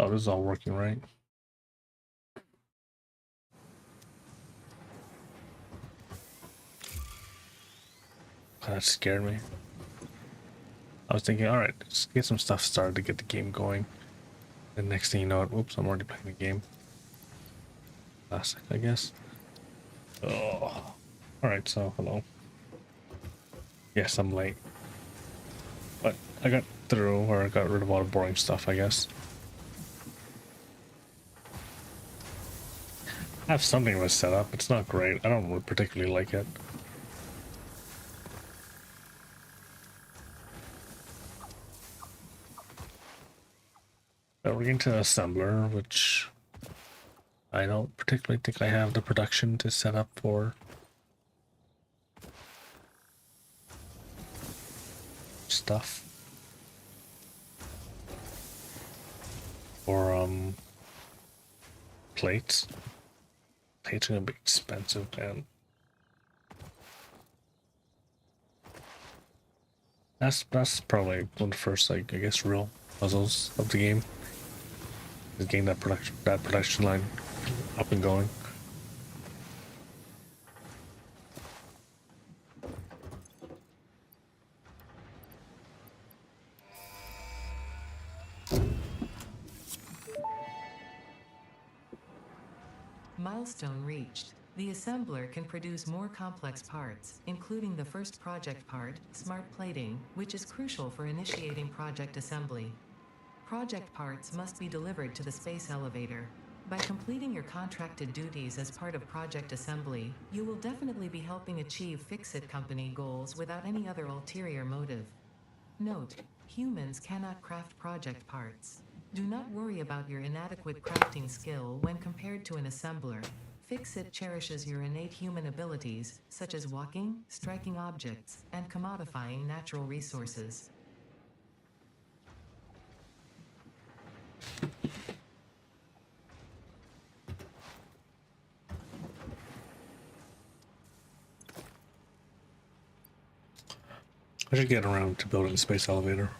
Oh, this is all working, right? That scared me. I was thinking, alright, let's get some stuff started to get the game going. And next thing you know, oops, I'm already playing the game. Classic, I guess. Oh. Alright, so hello. Yes, I'm late. But I got through, or I got rid of all the boring stuff, I guess. I have something to set up. It's not great. I don't particularly like it. But we're into assembler, which I don't particularly think I have the production to set up for. Stuff. Or, plates. Plates are gonna be expensive, man. That's probably one of the first, like, I guess, real puzzles of the game. Is getting that production line up and going. Milestone reached. The assembler can produce more complex parts, including the first project part, smart plating, which is crucial for initiating project assembly. Project parts must be delivered to the space elevator. By completing your contracted duties as part of project assembly, you will definitely be helping achieve Fix-It Company goals without any other ulterior motive. Note: humans cannot craft project parts. Do not worry about your inadequate crafting skill when compared to an assembler. Fix-It cherishes your innate human abilities, such as walking, striking objects, and commodifying natural resources. I should get around to building a space elevator.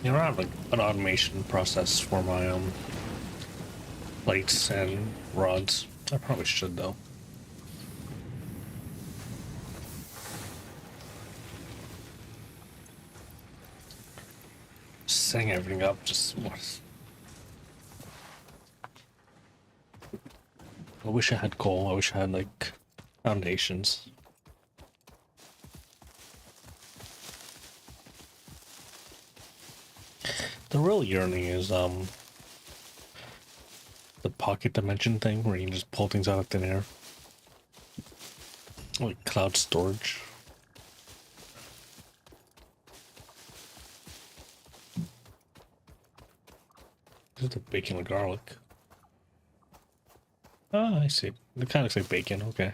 You know, I have like an automation process for my plates and rods. I probably should though. Setting everything up, just what? I wish I had coal. I wish I had like foundations. The real yearning is the pocket dimension thing where you can just pull things out of thin air. Like cloud storage. This is the bacon and garlic. Oh, I see. It kind of looks like bacon. Okay.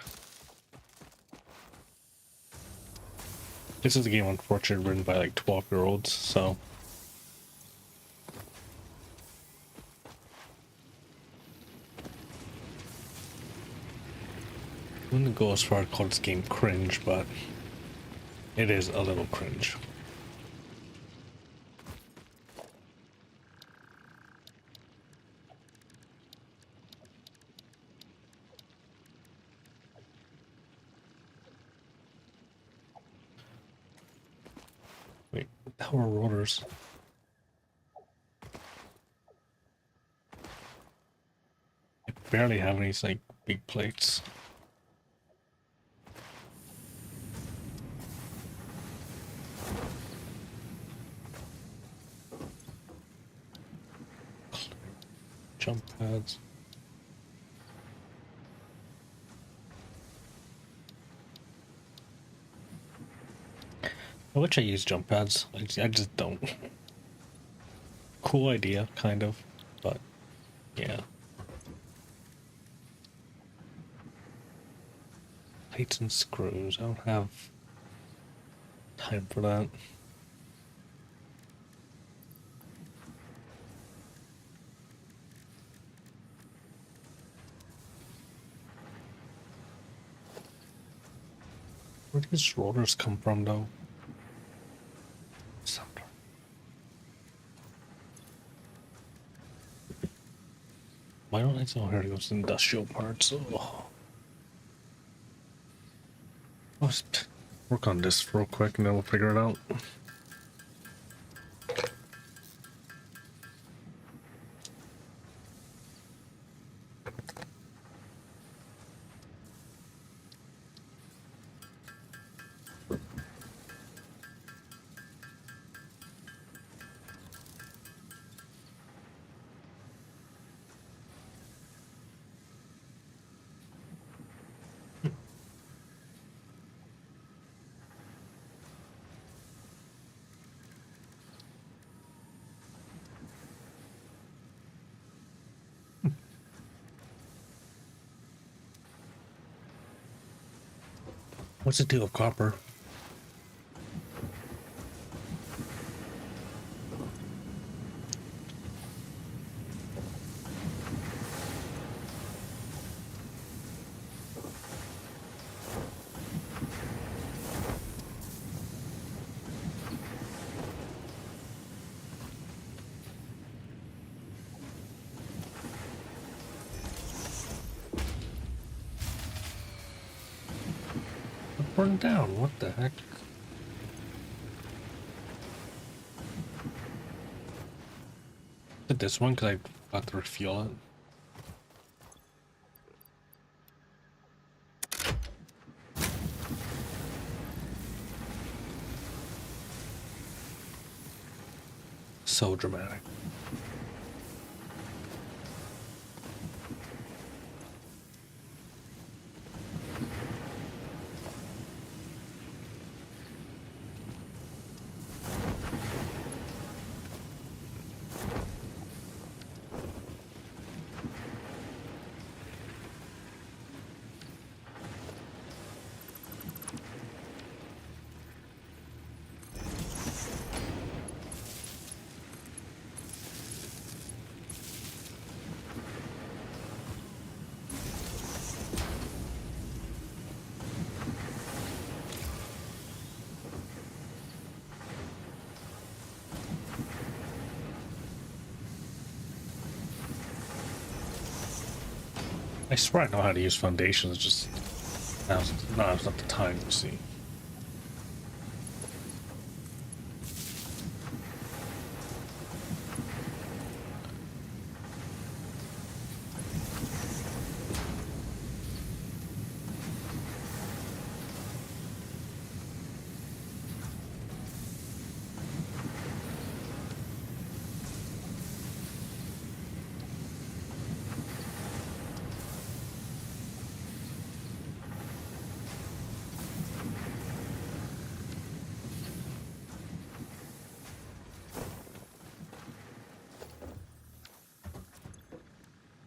This is a game, unfortunately, written by like 12-year-olds, so. I wouldn't go as far as call this game cringe, but it is a little cringe. Wait, how are rotors? I barely have any like big plates. Jump pads. I wish I used jump pads. I just don't. Cool idea, kind of, but yeah. Plates and screws. I don't have time for that. Where do these rollers come from, though? Assembler. Why don't I know here to go to industrial parts? Oh. Let's work on this real quick and then we'll figure it out. What's the deal with copper? It burned down. What the heck? Did this one because I forgot to refuel it. So dramatic. I swear I know how to use foundations, just now's not the time to see.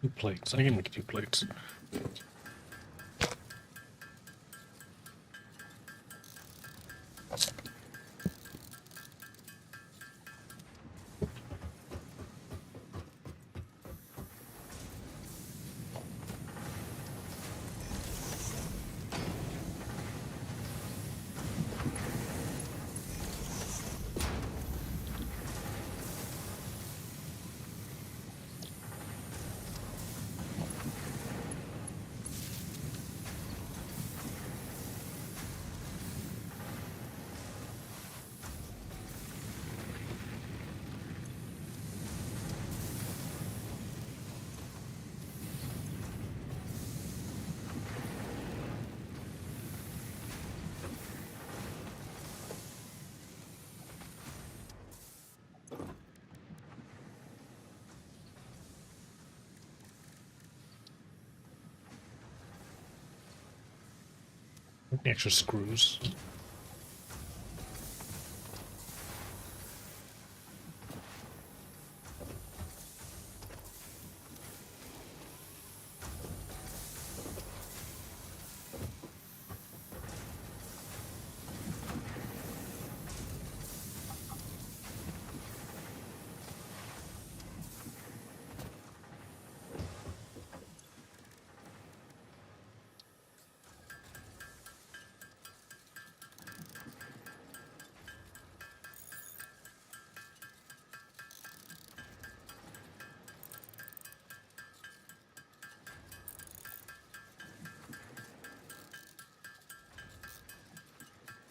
Two plates. I can make 2 plates. The extra screws.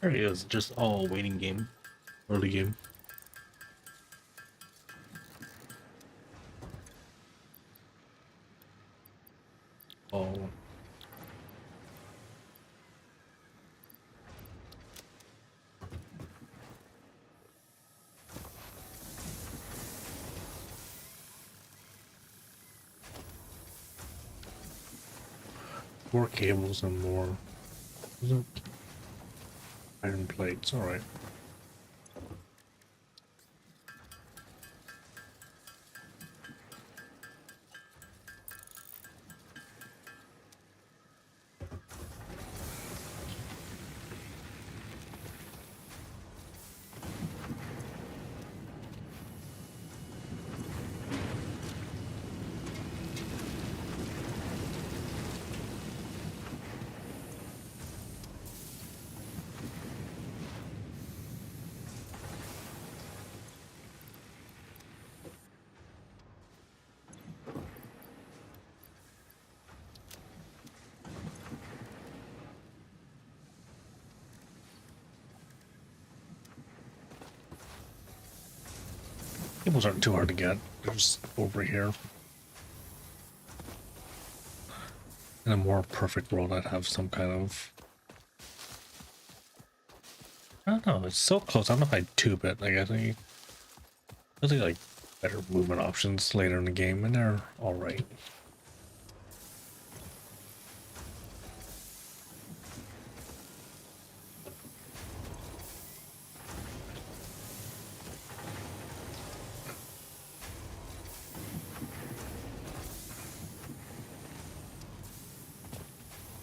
There he is, just all waiting game, early game. Oh. More cables and more iron plates, alright. Cables aren't too hard to get. They're just over here. In a more perfect world, I'd have some kind of... I don't know, it's so close. I don't know if I'd tube it. Like, I think really like better movement options later in the game, and they're alright.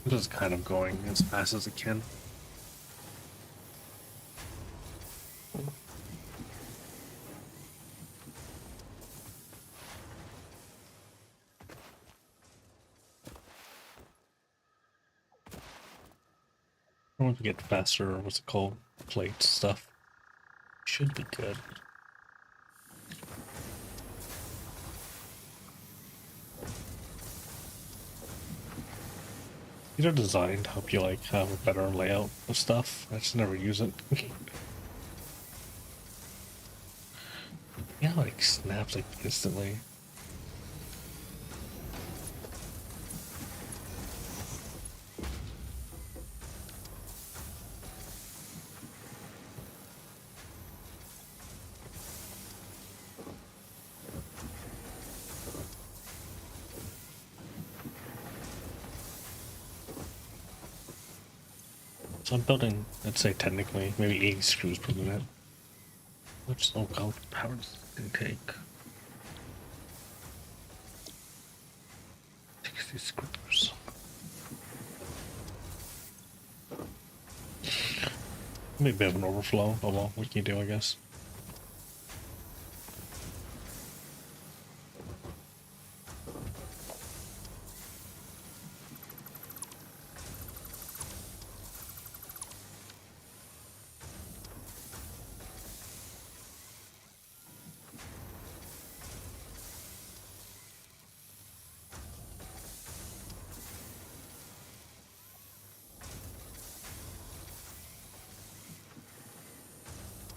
Just kind of going as fast as it can. I want to get faster, what's it called? Plate stuff. Should be good. These are designed to help you like have a better layout of stuff. I just never use it. Yeah, like snaps like instantly. So I'm building, let's say technically, maybe 80 screws per minute. Which, oh god, power does it take? 60 screws. Maybe a bit of an overflow, but well, what can you do, I guess?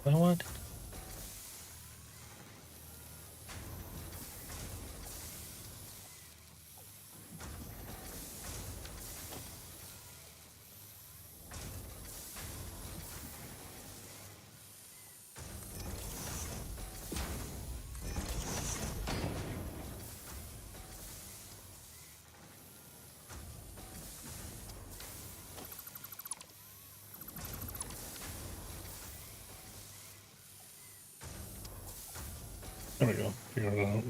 You know what? There we go. Figure it out.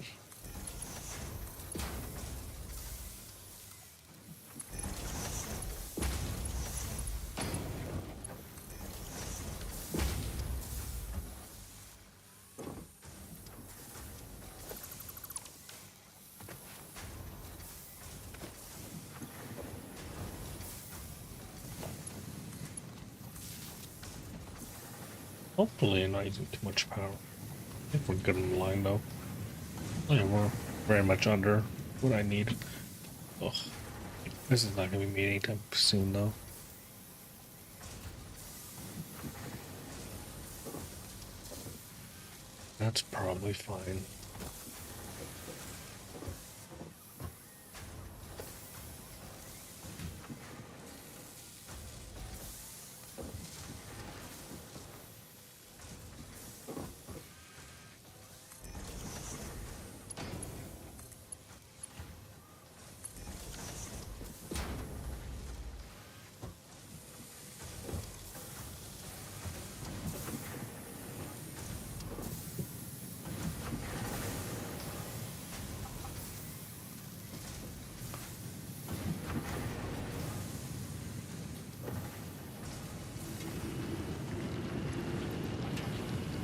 Hopefully not using too much power. I think we're good in the line though. Oh yeah, we're very much under what I need. Ugh. This is not gonna be made anytime soon though. That's probably fine.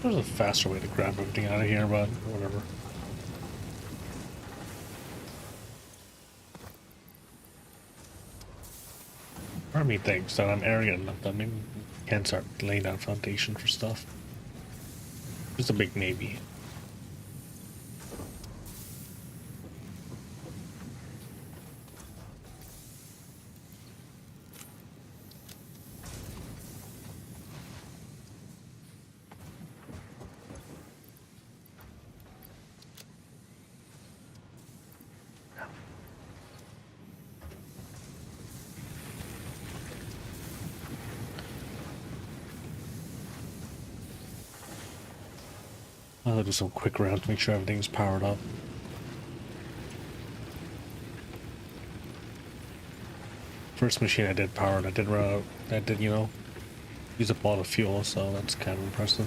There's a faster way to grab everything out of here, but whatever. Part of me thinks that I'm arrogant enough that maybe I can start laying down foundation for stuff. Just a big maybe. I'll do some quick rounds to make sure everything's powered up. First machine I did powered, I did run out, I did, you know, use up all the fuel, so that's kind of impressive.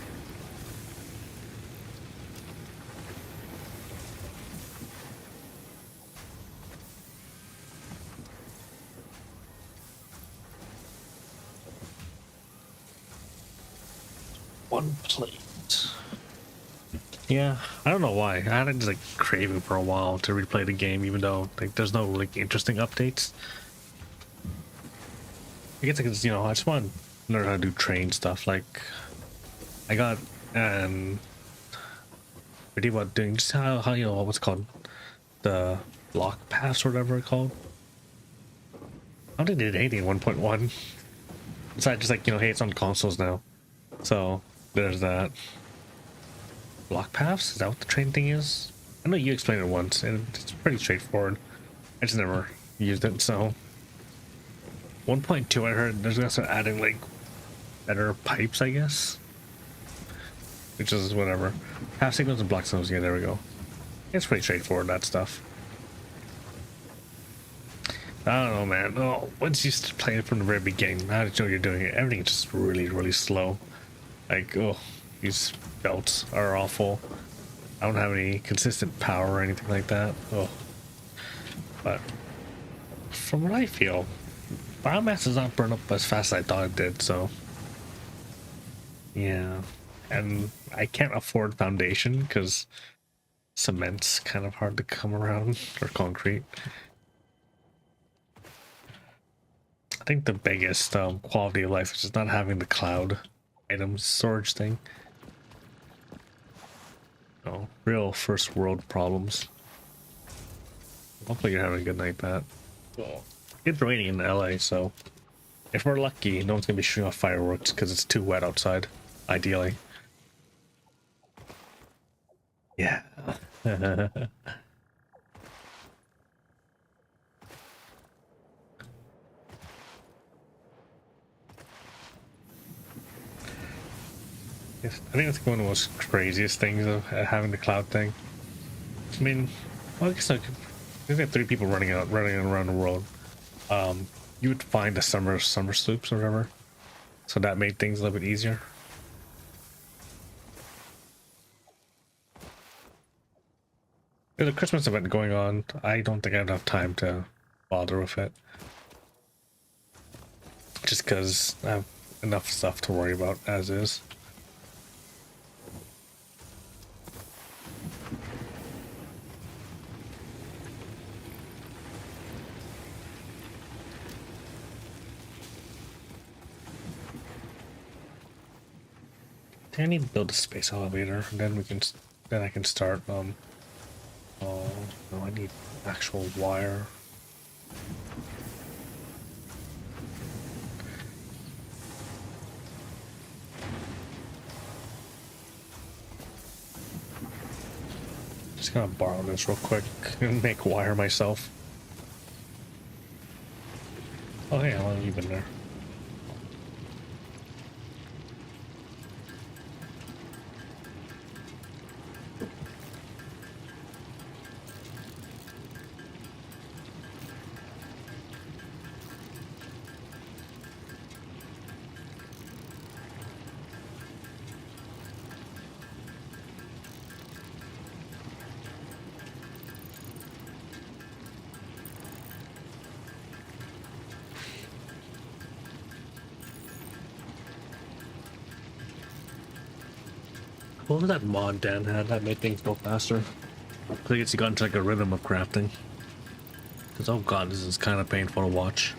One plate. Yeah, I don't know why. I had this like craving for a while to replay the game, even though like there's no like interesting updates. I guess because you know I just want to learn how to do train stuff. Like I got pretty about doing just how you know what's it called the block pass or whatever it's called. I don't think they did anything in 1.1. Besides just like you know hey it's on consoles now, so there's that. Block paths? Is that what the train thing is? I know you explained it once, and it's pretty straightforward. I just never used it, so... 1.2 I heard there's gonna start adding, like, better pipes, I guess? Which is whatever. Path signals and block signals, yeah, there we go. It's pretty straightforward, that stuff. I don't know, man. Oh, once you start playing it from the very beginning, how did you know you're doing it? Everything is just really, really slow. Like, oh, these belts are awful. I don't have any consistent power or anything like that. Oh, but from what I feel, biomass does not burn up as fast as I thought it did. So, yeah, and I can't afford foundation because cement's kind of hard to come around or concrete. I think the biggest quality of life is just not having the cloud items storage thing. Oh, real first world problems. Hopefully you're having a good night, Pat. It's raining in LA, so if we're lucky, no one's gonna be shooting off fireworks because it's too wet outside, ideally. Yeah. Yes, I think that's one of the most craziest things of having the cloud thing. I mean, well, I guess like, if you have 3 people running around the world, you would find the summer sloops or whatever, so that made things a little bit easier. There's a Christmas event going on. I don't think I have enough time to bother with it, just because I have enough stuff to worry about as is. I need to build a space elevator, and then I can start. Oh no, I need actual wire. Just gonna borrow this real quick and make wire myself. Oh hey, how long have you been there? What was that mod Dan had that made things go faster? I guess he got into like a rhythm of crafting. Because oh god, this is kind of painful to watch.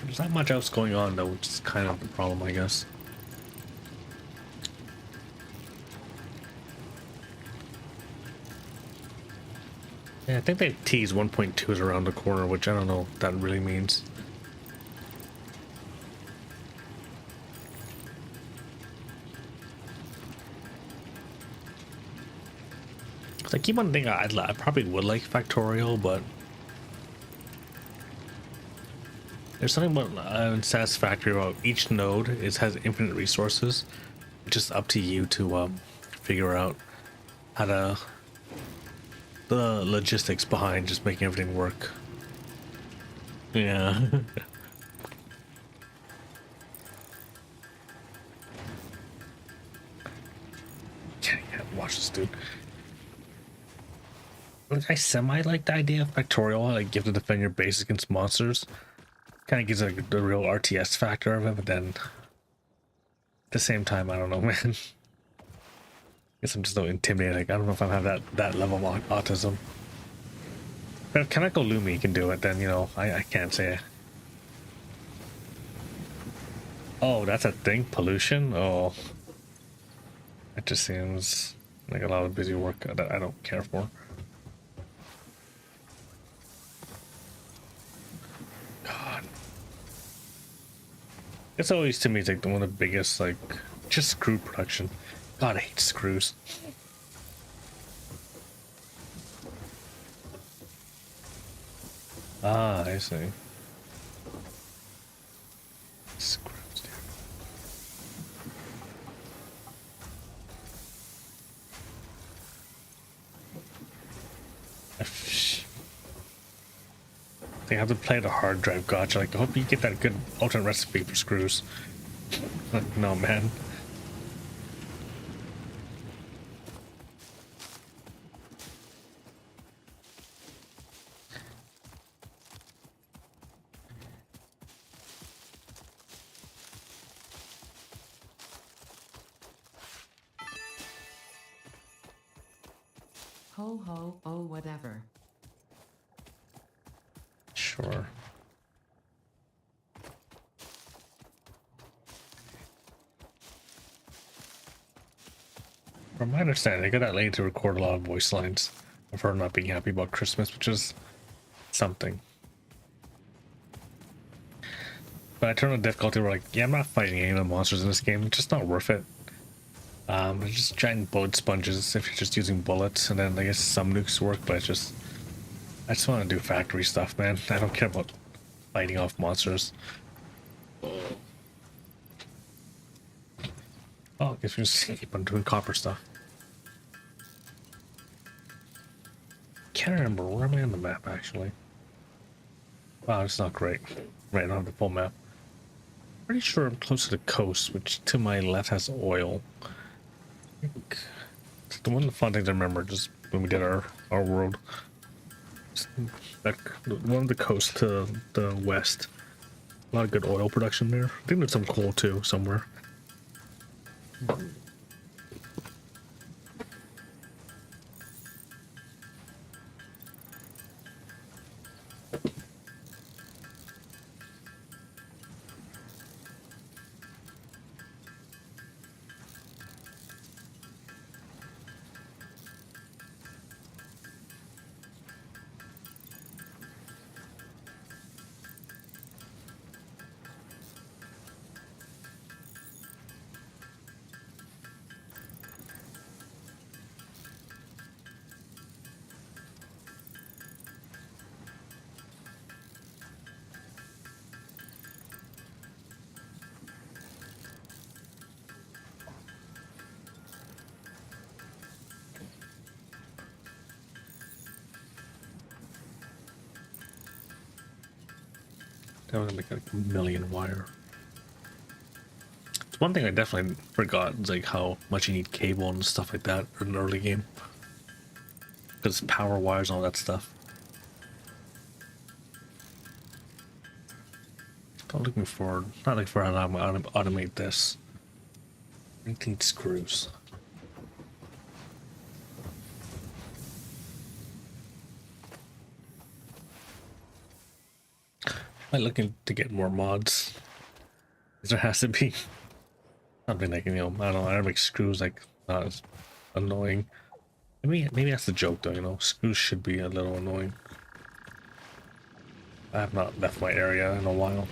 There's not much else going on though, which is kind of the problem, I guess. Yeah, I think they tease 1.2 is around the corner, which I don't know what that really means. I keep on thinking I probably would like Factorial, but there's something about Satisfactory about each node has infinite resources. It's just up to you to figure out how to the logistics behind just making everything work. Yeah. Yeah, watch this dude. I semi like the idea of Factorial, like you have to defend your base against monsters. Kind of gives like the real RTS factor of it, but then at the same time, I don't know, man. Guess I'm just so intimidated. Like, I don't know if I have that level of autism. But if 𝐑𝐮𝐿𝐬 can do it, then you know I can't say it. Oh, that's a thing? Pollution? Oh, it just seems like a lot of busy work that I don't care for. God, it's always to me it's like one of the biggest like just screw production. God, I hate screws. Ah, I see. Screws, dude. They have to play the hard drive gotcha. Like, I hope you get that good alternate recipe for screws. No, man. Ho ho, oh whatever. Sure. From my understanding, I got that lady to record a lot of voice lines of her not being happy about Christmas, which is something. But I turned on difficulty, we're like, yeah, I'm not fighting any of the monsters in this game. It's just not worth it. They're just giant bullet sponges if you're just using bullets, and then I guess some nukes work, but it's just... I just want to do factory stuff, man. I don't care about fighting off monsters. Oh, I guess we just keep on doing copper stuff. Can't remember, where am I on the map, actually? Wow, it's not great. Right, I don't have the full map. Pretty sure I'm close to the coast, which to my left has oil. I think the one of the fun things I remember just when we did our world. That one of the coast to the west. A lot of good oil production there. I think there's some coal too somewhere. That would make like a million wire. It's one thing I definitely forgot is like how much you need cable and stuff like that in an early game. Because power wires and all that stuff. I'm looking forward, not looking for how I'm gonna automate this. 19 screws. I'm looking to get more mods. There has to be something like, you know, I don't know, I make screws like not as annoying. Maybe that's the joke though, you know, screws should be a little annoying. I have not left my area in a while.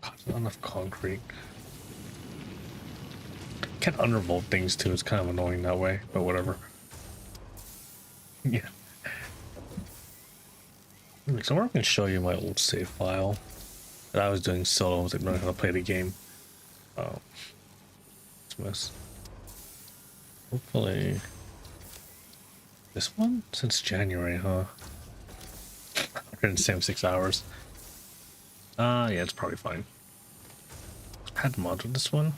God, not enough concrete. Can't undervolt things too, it's kind of annoying that way, but whatever. Yeah. So I'm gonna show you my old save file that I was doing solo. I was like learning how to play the game. Oh, it's a mess. Hopefully, this one since January, huh? 176 hours. Yeah, it's probably fine. Had mods with this one.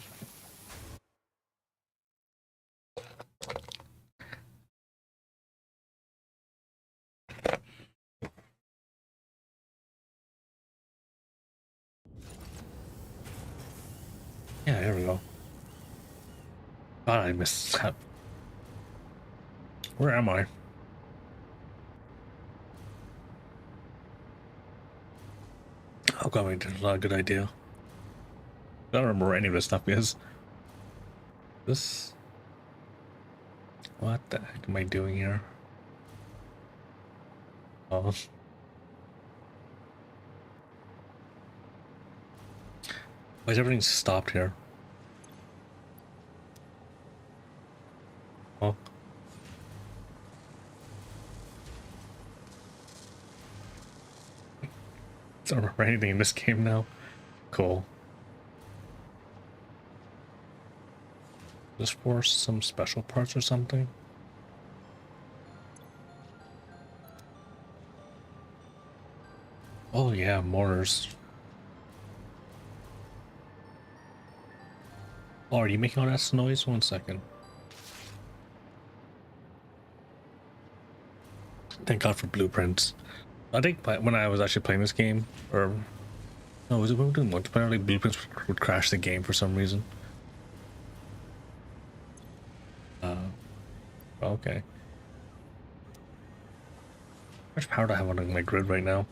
Yeah, here we go. God, I missed that. Where am I? Oh god, wait, that's not a good idea. I don't remember where any of this stuff is. This... What the heck am I doing here? Oh. Why is everything stopped here? Oh. I don't remember anything in this game now. Cool. Just for some special parts or something? Oh yeah, mortars. Oh, are you making all that noise? 1 second. Thank God for blueprints. I think when I was actually playing this game, or no, was it when we were doing multiplayer? Like blueprints would crash the game for some reason. Okay. How much power do I have on my grid right now?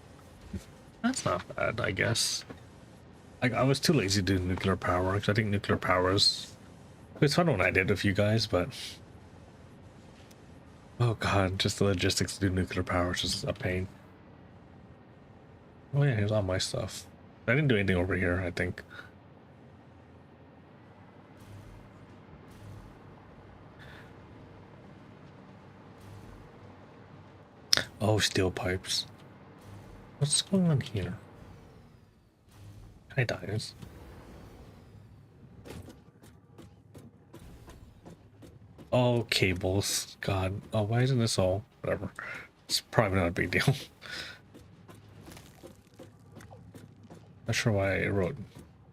That's not bad, I guess. I was too lazy to do nuclear power because I think nuclear power is. It's fun when I did with you guys, but oh god, just the logistics to do nuclear power is just a pain. Oh yeah, here's all my stuff. I didn't do anything over here, I think. Oh, steel pipes. What's going on here? Hi, guys. Oh, cables. God. Oh, why isn't this all? Whatever. It's probably not a big deal. Not sure why I wrote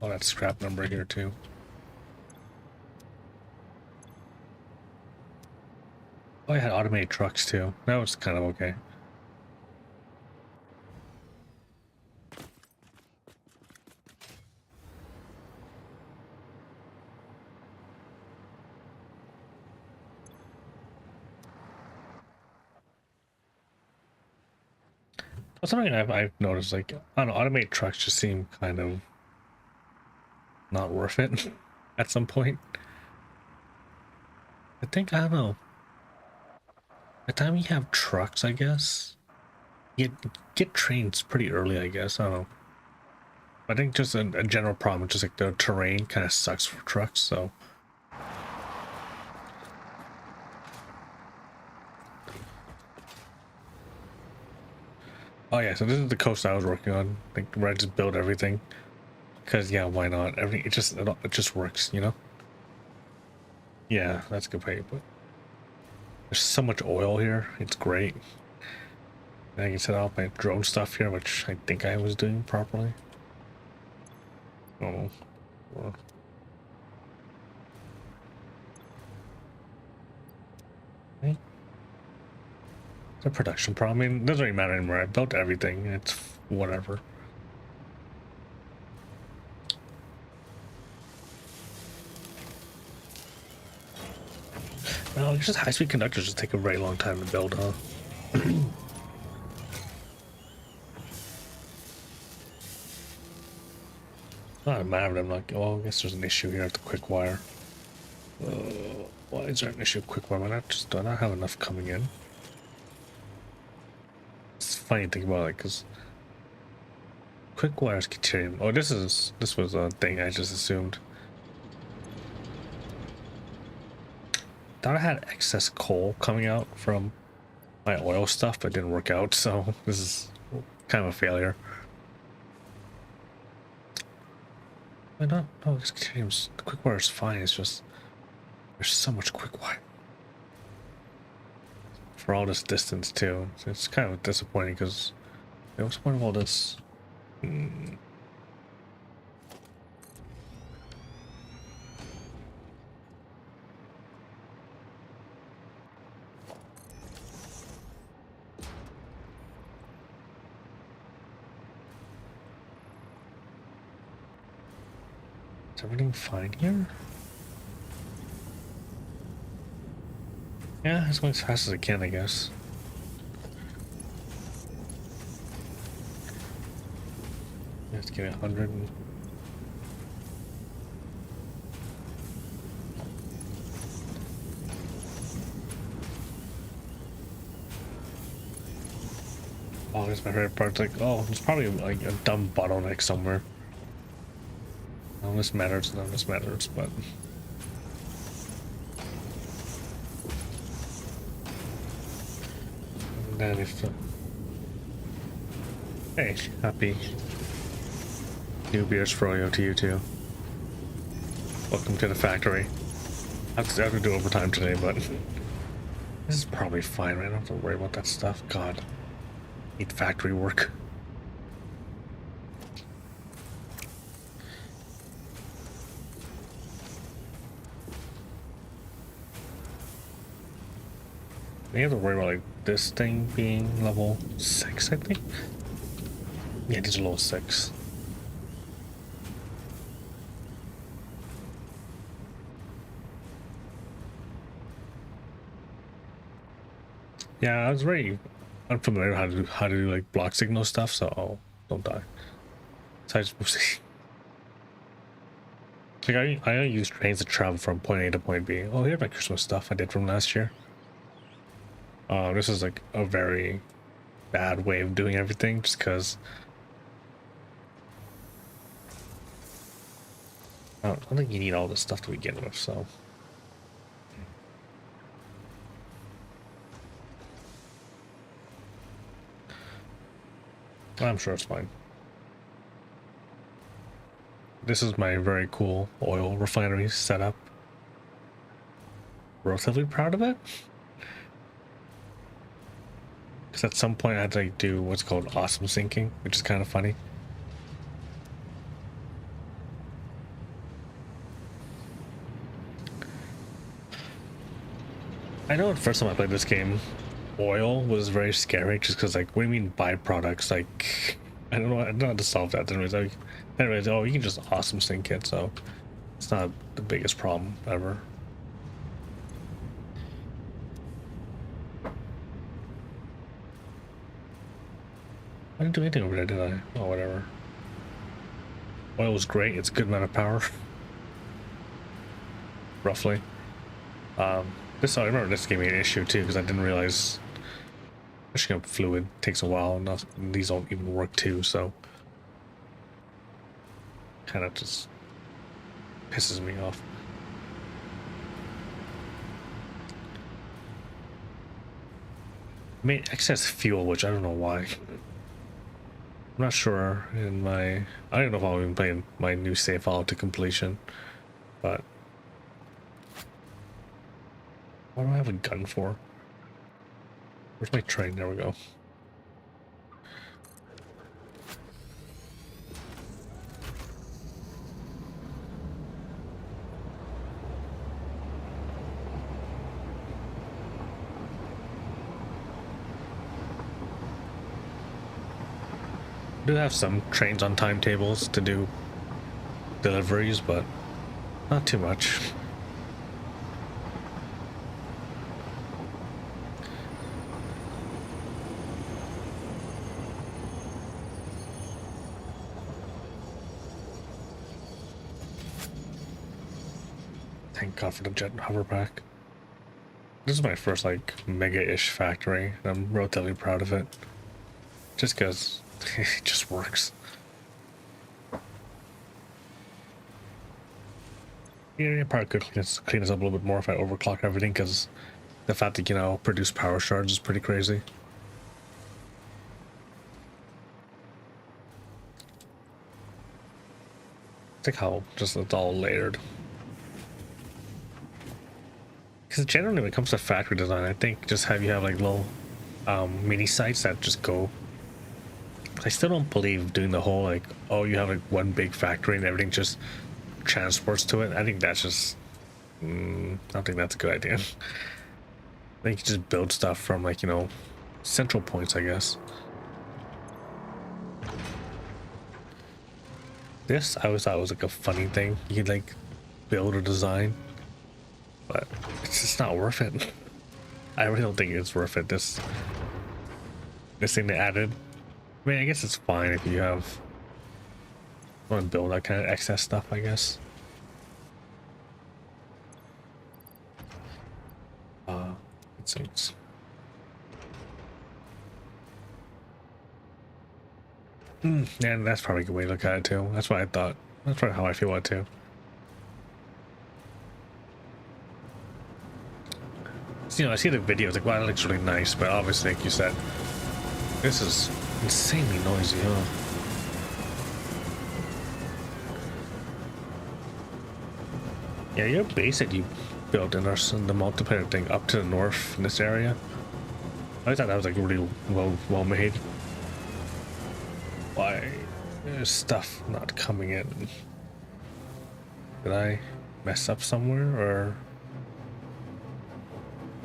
all that scrap number here, too. Oh, I had automated trucks, too. That was kind of okay. Something I've noticed, like, I don't know, automated trucks just seem kind of not worth it at some point. I think, I don't know. By the time you have trucks, I guess, you get trains pretty early, I guess. I don't know. I think just a general problem, just like the terrain kind of sucks for trucks, so. Oh yeah, so this is the coast I was working on, like where I just build everything. Cause yeah, why not? Everything it just works, you know? Yeah, that's a good way to put it. There's so much oil here. It's great. And I can set up my drone stuff here, which I think I was doing properly. Oh. Or, okay. It's a production problem. I mean, it doesn't really matter anymore. I built everything. It's whatever. No, it's just high-speed conductors just take a very long time to build, huh? Not mad at them, like, oh, I guess there's an issue here at the quick wire. Why is there an issue with quick wire? Do I not have enough coming in? It's funny to think about it, because quick wire is 𝐑𝐮𝐬. Oh, this was a thing I just assumed. Thought I had excess coal coming out from my oil stuff, but it didn't work out, so this is kind of a failure. No, this 𝐑𝐮𝐬's, the quick wire is fine, it's just there's so much quick wire for all this distance too. So it's kind of disappointing because what's the point of all this? Is everything fine here? Yeah, it's going as fast as it can, I guess. Let's get 100. Oh, that's my favorite part. It's like, oh, there's probably like a dumb bottleneck somewhere. None of this matters, but and then if hey, happy New Beers Froyo to you too. Welcome to the factory. I have to do overtime today, but this is probably fine, right? I don't have to worry about that stuff. God, I need factory work. We have to worry about like this thing being level 6, I think. Yeah, these are level 6. Yeah, I was very unfamiliar how to do like block signal stuff, so don't die. So I just like I use trains to travel from point A to point B. Oh, here's my Christmas stuff I did from last year. This is like a very bad way of doing everything, just because I don't think you need all this stuff to begin with, so. I'm sure it's fine. This is my very cool oil refinery setup. Relatively proud of it. Because at some point I had to like, do what's called awesome sinking, which is kind of funny. I know the first time I played this game, oil was very scary, just because like, what do you mean byproducts? Like, I don't know how to solve that. Anyways, oh, you can just awesome sink it, so it's not the biggest problem ever. I didn't do anything over there, did I? Oh, whatever. Oil was great. It's a good amount of power. Roughly. I remember this gave me an issue too, because I didn't realize pushing up fluid takes a while, and these don't even work too, so kind of just pisses me off. I made excess fuel, which I don't know why. I'm not sure I don't know if I'll even play my new save file to completion, but what do I have a gun for? Where's my train? There we go. Do have some trains on timetables to do deliveries, but not too much. Thank God for the jet hoverback. This is my first like mega-ish factory, and I'm relatively proud of it. Just because it just works. Yeah, I probably could clean this up a little bit more if I overclock everything, because the fact that, you know, produce power shards is pretty crazy. It's like how just it's all layered. Because generally when it comes to factory design, I think just have like little mini sites that just go. I still don't believe doing the whole like, oh, you have like one big factory and everything just transports to it. I think that's just I don't think that's a good idea. I think you just build stuff from like, you know, central points, I guess. This I always thought was like a funny thing. You could like build or design, but it's just not worth it. I really don't think it's worth it. This thing they added. I mean, I guess it's fine if you want to build that kind of excess stuff, I guess. It seems. And that's probably a good way to look at it too. That's what I thought. That's probably how I feel about it too. So, you know, I see the videos like, wow, that looks really nice, but obviously, like you said, this is insanely noisy, huh? Yeah, your base that you built in the multiplayer thing up to the north in this area, I thought that was like really well made. Why is stuff not coming in? Did I mess up somewhere, or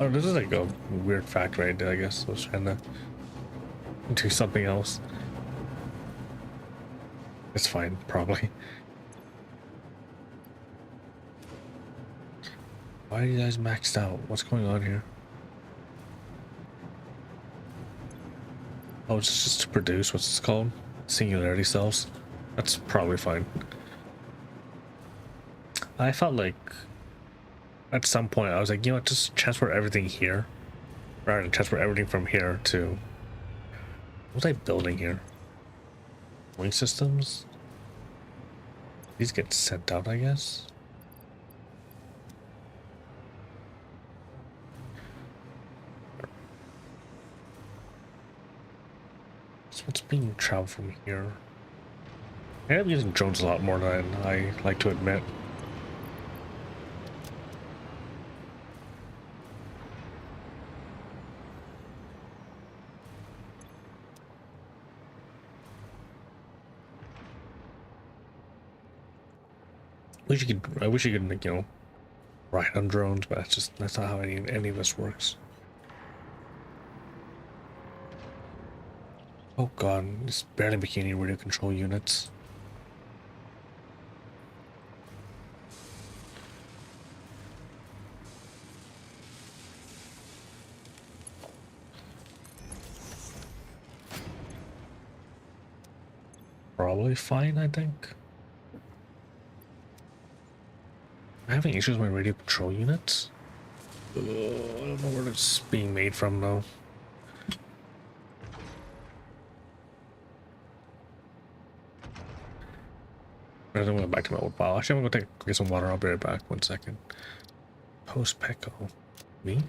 oh, this is like a weird factory I did, I guess. I was trying to do something else. It's fine, probably. Why are you guys maxed out? What's going on here? Oh, it's just to produce, what's this called? Singularity cells. That's probably fine. I felt like at some point I was like, you know what, just transfer everything here. Rather than transfer everything from here to... What was I building here? Wing systems? These get sent out, I guess? So what's being traveled from here? I am using drones a lot more than I like to admit. I wish you could, like, you know, ride on drones, but that's not how any of this works. Oh god, it's barely making any radio control units. Probably fine, I think. I'm having issues with my radio control units. I don't know where it's being made from though. I'm going back to my old file. Actually, I'm gonna get some water. I'll be right back. 1 second. Post Pecco. Me?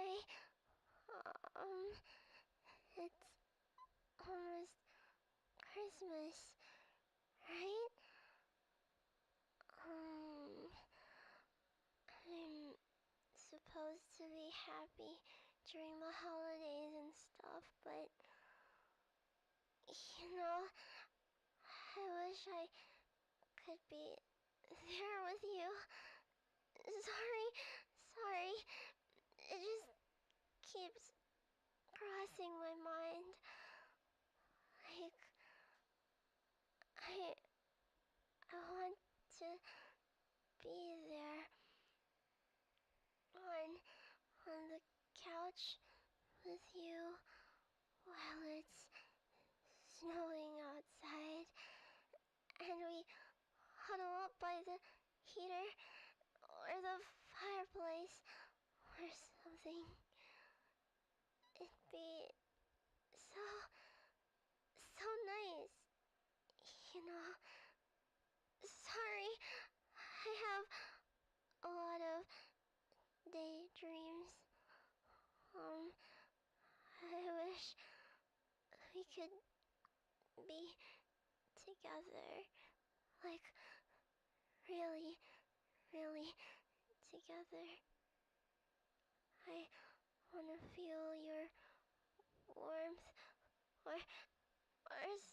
Hi. It's almost Christmas, right? I'm supposed to be happy during the holidays and stuff, but I wish I could be there with you. Sorry. It just keeps crossing my mind. Like, I want to be there on the couch with you while it's snowing outside, and we huddle up by the heater or the fireplace or something. It'd be so nice, you know. Sorry, I have a lot of daydreams. I wish we could be together, like really together. I wanna feel your warmth or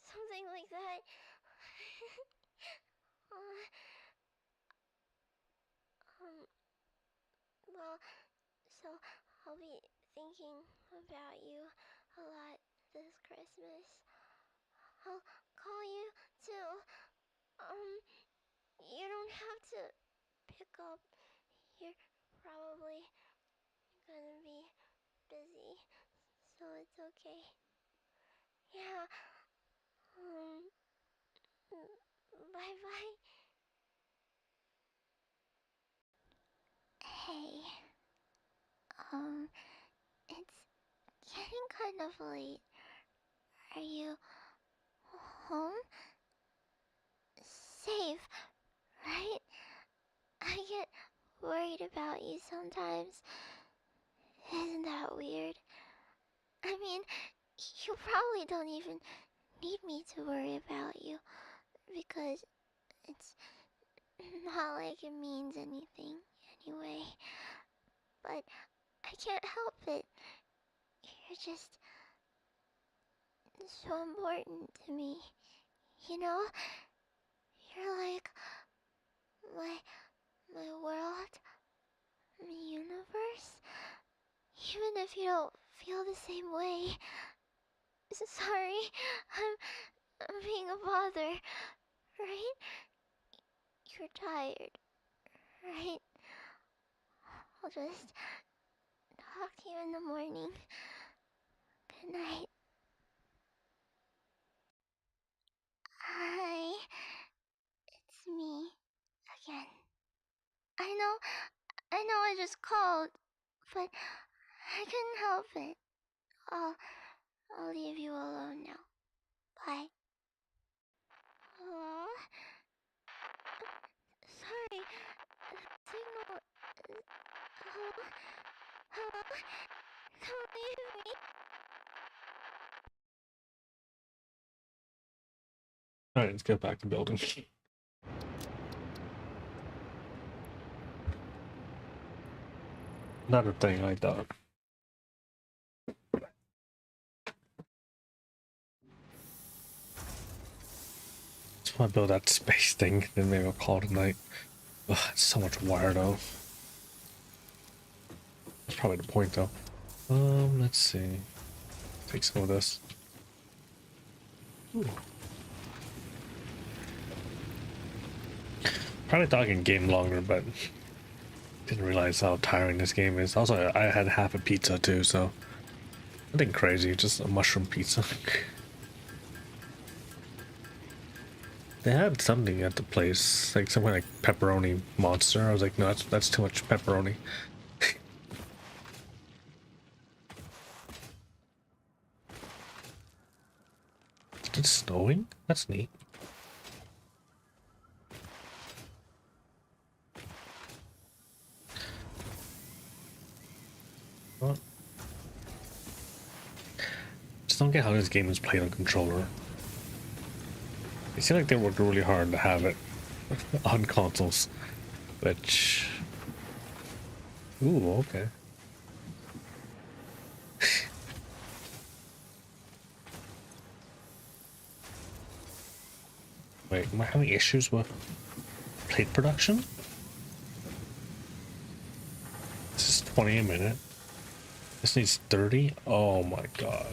something like that. um, well, so I'll be thinking about you a lot this Christmas. I'll call you too. You don't have to pick up. You're probably gonna be busy, so it's okay. Yeah. Bye bye. Hey. It's getting kind of late. Are you home? Safe, right? I get worried about you sometimes. Isn't that weird? I mean, you probably don't even need me to worry about you, because it's not like it means anything anyway. But I can't help it. You're just so important to me. You know? You're like my world, my universe. Even if you don't feel the same way. Sorry, I'm being a bother, right? You're tired, right? I'll just talk to you in the morning. Good night. Hi, it's me again. I know I just called, but I couldn't help it. I'll leave you alone now. Bye. Aww. Sorry, signal. Hello? Hello? Don't leave me. All right, let's get back to building. Not a thing I thought. Just want to build that space thing, then maybe I'll call it a night. Ugh, it's so much wire though. That's probably the point though. Let's see. Take some of this. Ooh. Probably thought I could game longer, but didn't realize how tiring this game is. Also, I had half a pizza too, so nothing crazy, just a mushroom pizza. They had something at the place, like something like pepperoni monster. I was like, no, that's too much pepperoni. It's snowing? That's neat. What? don't get how this game is played on controller. It seems like they worked really hard to have it on consoles, which... Ooh, okay. Wait, am I having issues with plate production? This is 20 a minute. This needs 30? Oh my god.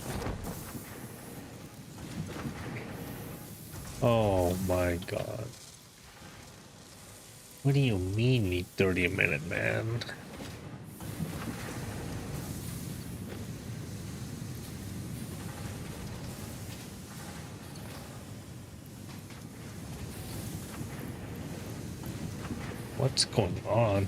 Oh my god. What do you mean need 30 a minute, man? What's going on?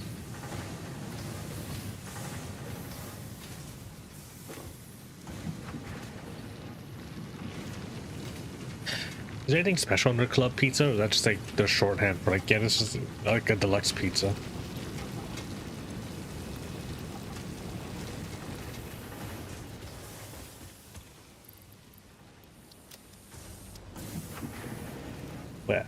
Is there anything special on their club pizza, or is that just like their shorthand for like, yeah, this is like a deluxe pizza? Where?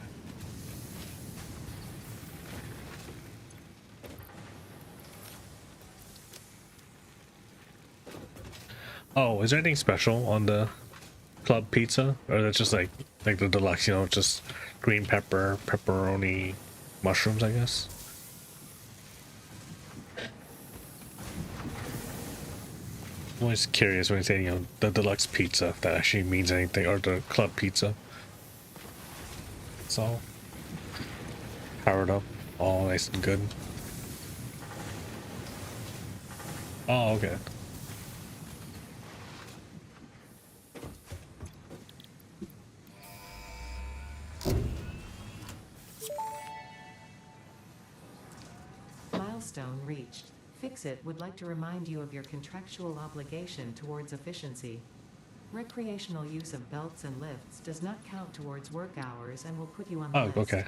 Oh, is there anything special on the club pizza, or that's just like the deluxe, you know, just green pepper, pepperoni, mushrooms, I guess? I'm always curious when you say, you know, the deluxe pizza, if that actually means anything, or the club pizza. It's all powered up, all nice and good. Oh, okay. Milestone reached. Fix-It would like to remind you of your contractual obligation towards efficiency. Recreational use of belts and lifts does not count towards work hours and will put you on the list. Okay.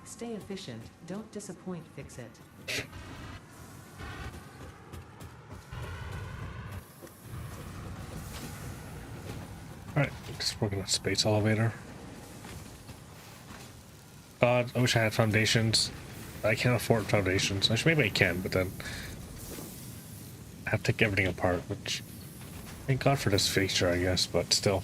Stay efficient. Don't disappoint Fix-It. Alright, just working on space elevator. God, I wish I had foundations. I can't afford foundations. Actually, maybe I can, but then I have to take everything apart, which thank God for this feature, I guess, but still.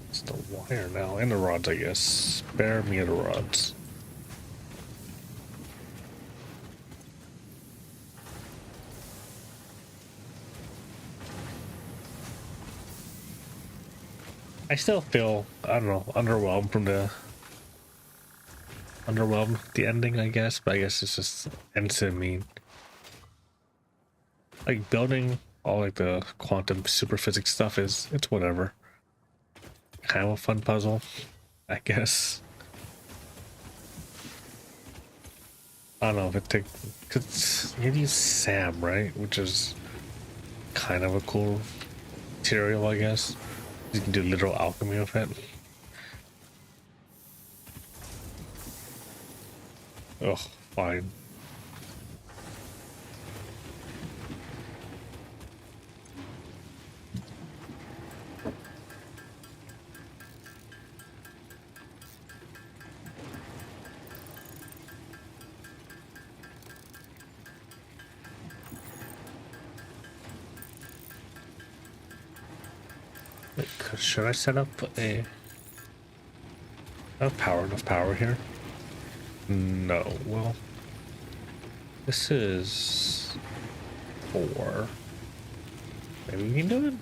It's the wire now, and the rods, I guess. Spare me the rods. I still feel, I don't know, underwhelmed from the ending, I guess, but I guess it's just ends to mean like building all like the quantum super physics stuff it's whatever. Kind of a fun puzzle, I guess. I don't know if it takes, cause you use Sam, right? Which is kind of a cool material, I guess. You can do literal alchemy with it. Ugh, fine. Wait, should I set up a... enough power here? No, well... This is... 4. Maybe we can do it?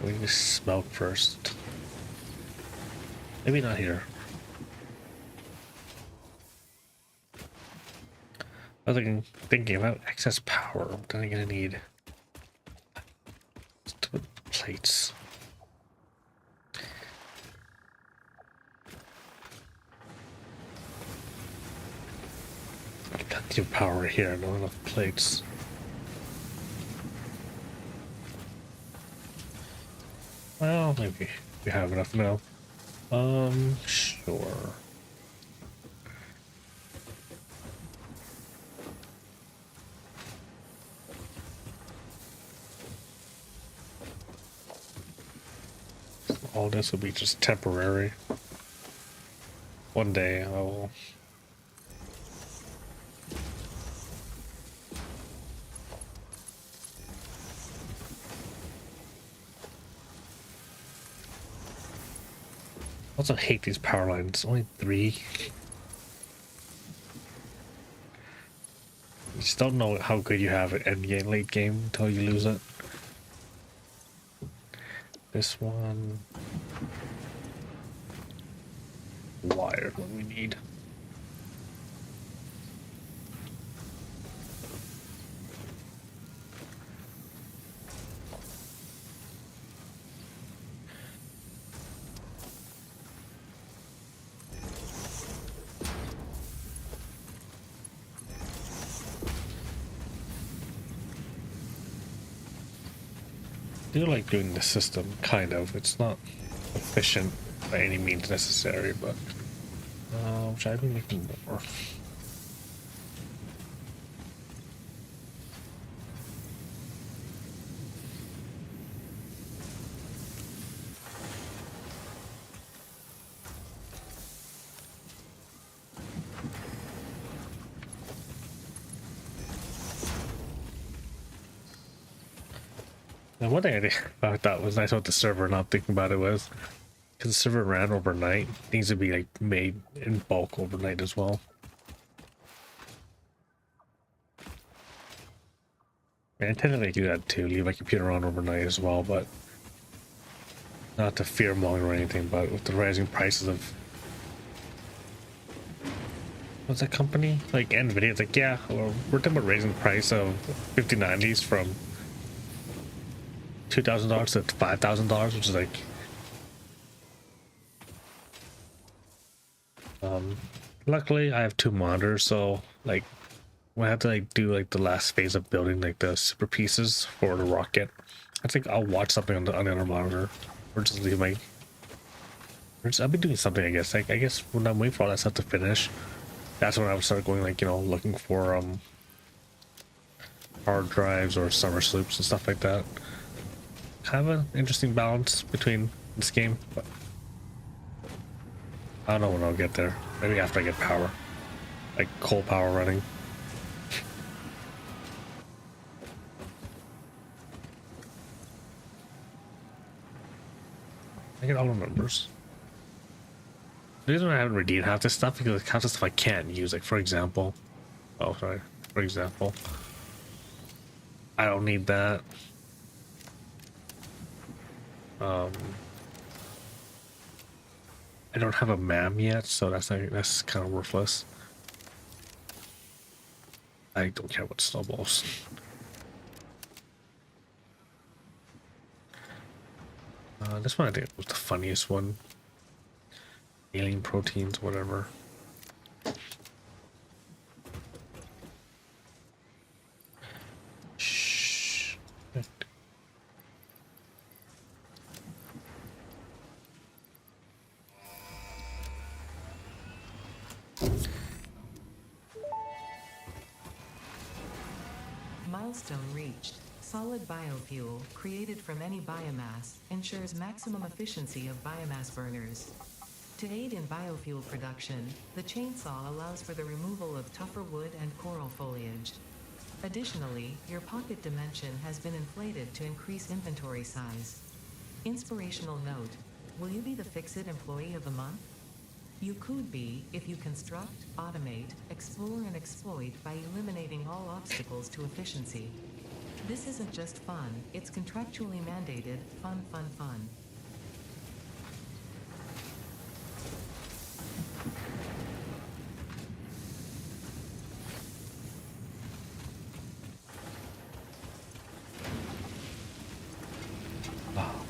We need to smelt first. Maybe not here. I was thinking about excess power. What am I gonna need? Plates. Plenty of power here, not enough plates. Well, maybe we have enough now. Sure. All this will be just temporary. One day I will. I also hate these power lines. Only 3. You just don't know how good you have it end game, late game until you lose it. This one. Wired what we need. I do like doing the system, kind of. It's not efficient by any means necessary, but should I be making more? And one thing I thought was nice about the server, not thinking about it, was because the server ran overnight, things would be like made in bulk overnight as well. And I technically do that too, leave my computer on overnight as well, but not to fearmonger or anything, but with the rising prices of what's that company? Like NVIDIA, it's like, yeah, well, we're talking about raising the price of 5090s from $2,000 to $5,000, which is like luckily I have 2 monitors, so like when I have to like do like the last phase of building like the super pieces for the rocket, I think I'll watch something on the other monitor or just leave my I'll be doing something, I guess. Like I guess when I'm waiting for all that stuff to finish, that's when I would start going like, you know, looking for hard drives or summer sloops and stuff like that. Kind of an interesting balance between this game, but I don't know when I'll get there. Maybe after I get power, like coal power running. I get all the numbers. The reason I haven't redeemed half this stuff because it's half the stuff I can't use. Like for example, oh sorry, for example, I don't need that. I don't have a MAM yet, so that's kind of worthless. I don't care what snowballs. This one I think was the funniest one. Alien proteins, whatever. Shh. Milestone reached. Solid biofuel, created from any biomass, ensures maximum efficiency of biomass burners. To aid in biofuel production, the chainsaw allows for the removal of tougher wood and coral foliage. Additionally, your pocket dimension has been inflated to increase inventory size. Inspirational note: will you be the Fix-It Employee of the Month? You could be if you construct, automate, explore, and exploit by eliminating all obstacles to efficiency. This isn't just fun, it's contractually mandated fun, fun, fun.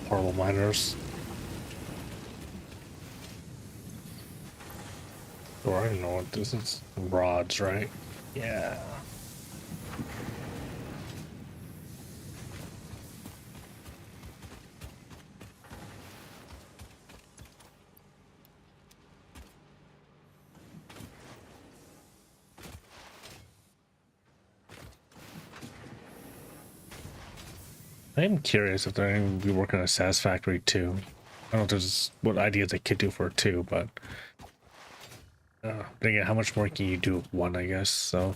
Portable miners. Oh, I don't know what this is. Rods, right? Yeah. I am curious if they're going to be working on a Satisfactory 2. I don't know if there's what ideas they could do for it 2, but then again, how much more can you do with 1, I guess, so.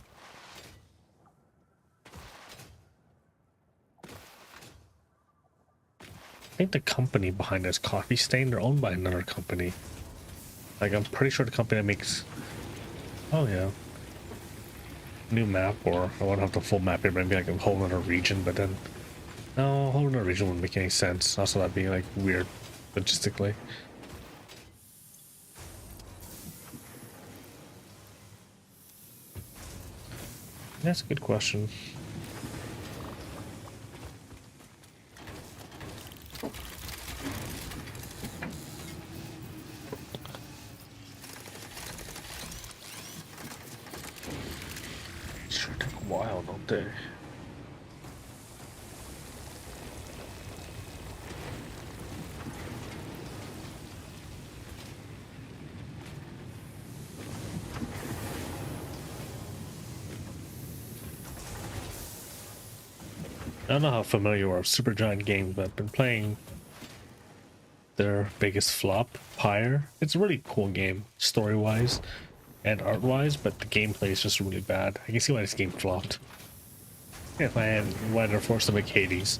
I think the company behind this Coffee Stain, they're owned by another company. Like, I'm pretty sure the company that makes... Oh, yeah. New map, or I won't have the full map here, but maybe like a whole other region, but then... No, a whole other region wouldn't make any sense. Also, that'd be, like, weird logistically. That's a good question. Sure take a while, don't they? I don't know how familiar you are with Supergiant Games, but I've been playing their biggest flop, Pyre. It's a really cool game, story-wise and art-wise, but the gameplay is just really bad. I can see why this game flopped. Yeah, if I had why they're forced to make Hades.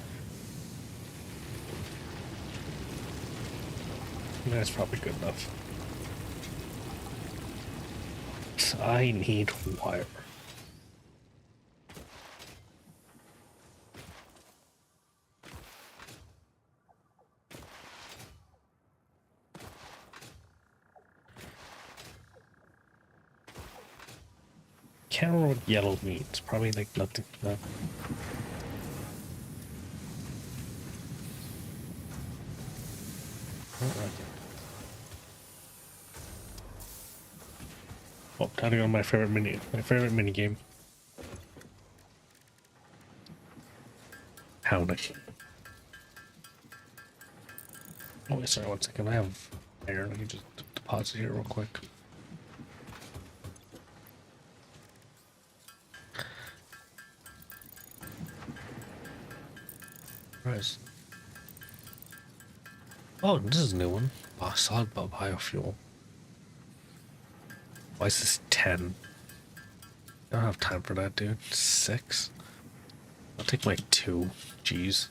That's probably good enough. I need wire. Can't remember what yellow means. Probably like nothing. No. Oh, time to go to my favorite mini game. Hounding. Oh wait, sorry, 1 second. I have iron. Let me just deposit here real quick. Nice. Oh, this is a new one. Oh, solid biofuel. Why is this 10? I don't have time for that, dude. 6? I'll take my 2. Jeez.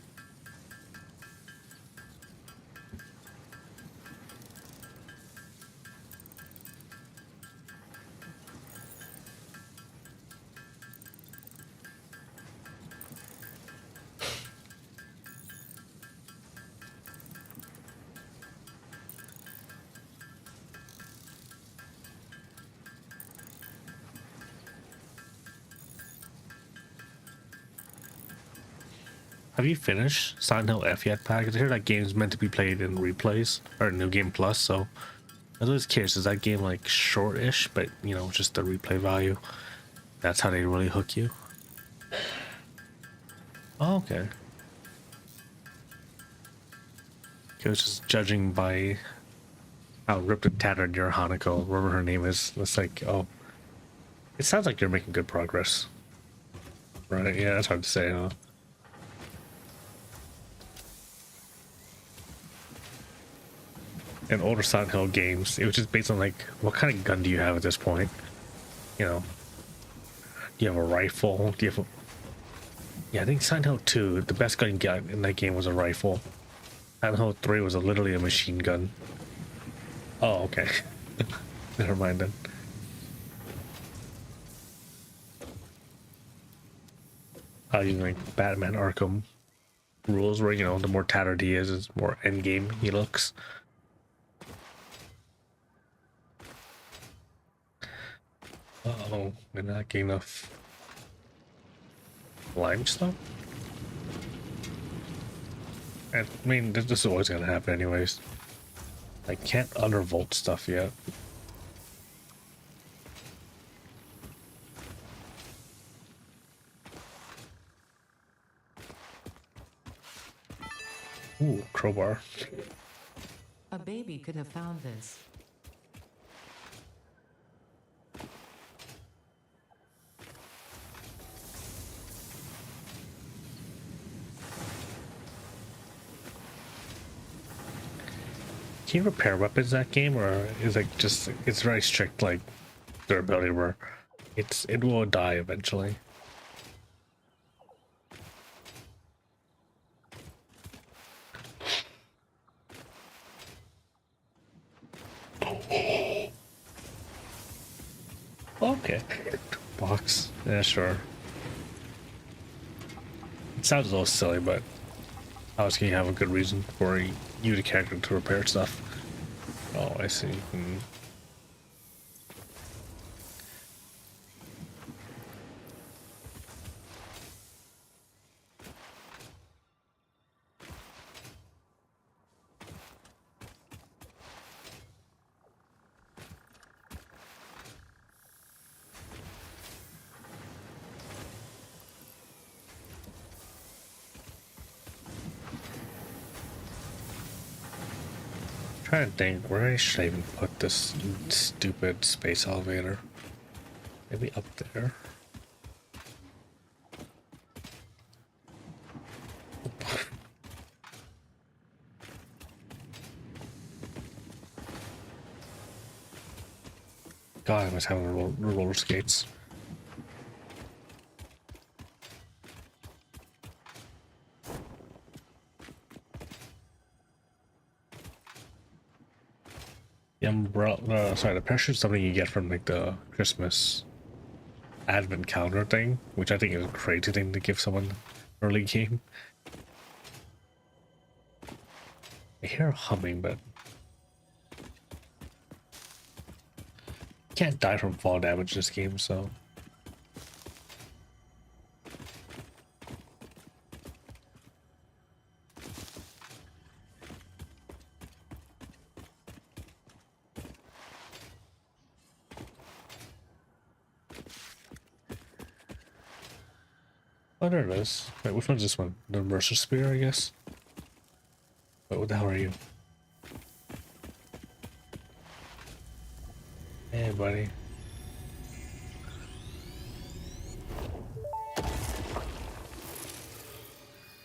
Have you finished Silent Hill F yet, Pat? Because I hear that game is meant to be played in replays, or New Game Plus, so I was always curious, is that game like short-ish, but you know, just the replay value? That's how they really hook you? Oh, okay. I was just judging by how ripped and tattered your Hanako, whatever her name is. It's like, oh, it sounds like you're making good progress. Right, yeah, that's hard to say, huh? In older Silent Hill games, it was just based on like, what kind of gun do you have at this point? You know, do you have a rifle? Do you have a... Yeah, I think Silent Hill 2, the best gun you got in that game was a rifle. Silent Hill 3 was literally a machine gun. Oh, okay. Never mind then. Using like Batman Arkham rules where, you know, the more tattered he is more endgame he looks. Uh-oh, we're not getting enough limestone? I mean, this is always gonna happen anyways. I can't undervolt stuff yet. Ooh, crowbar. A baby could have found this. Can you repair weapons in that game, or is it just it's very strict like durability where it will die eventually? Okay. Box. Yeah, sure. It sounds a little silly, but I was gonna have a good reason for you, the character, to repair stuff. Oh, I see. Trying to think, where should I even put this stupid space elevator? Maybe up there. God, I must have roller skates. The umbrella, sorry, the pressure is something you get from like the Christmas advent calendar thing, which I think is a crazy thing to give someone early game. I hear humming, but you can't die from fall damage in this game, so. Oh, there it is. Wait, which one's this one? The Mercer Spear, I guess? Wait, what the hell are you? Hey, buddy.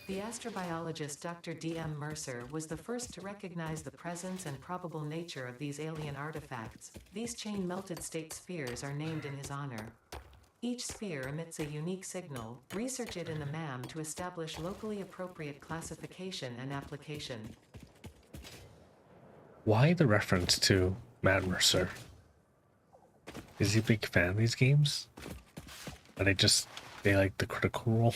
The astrobiologist Dr. D.M. Mercer was the first to recognize the presence and probable nature of these alien artifacts. These chain-melted state spheres are named in his honor. Each sphere emits a unique signal. Research it in the MAM to establish locally appropriate classification and application. Why the reference to Matt Mercer? Is he a big fan of these games? Or they like the critical role?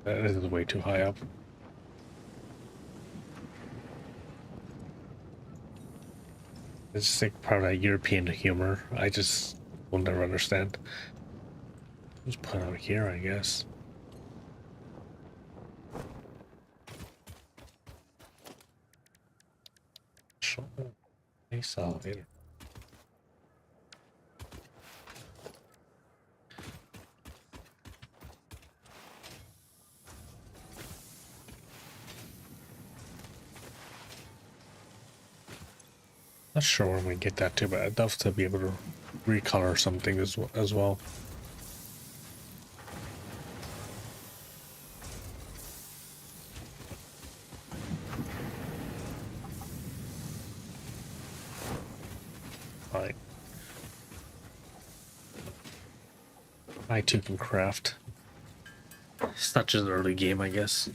That is way too high up. It's just like part of that European humor. I just will never understand. Just put it out here, I guess. Nice elevator. Not sure where I'm gonna get that to, but I'd love to be able to recolor something as well. Fine. I too can craft. It's not just an early game, I guess.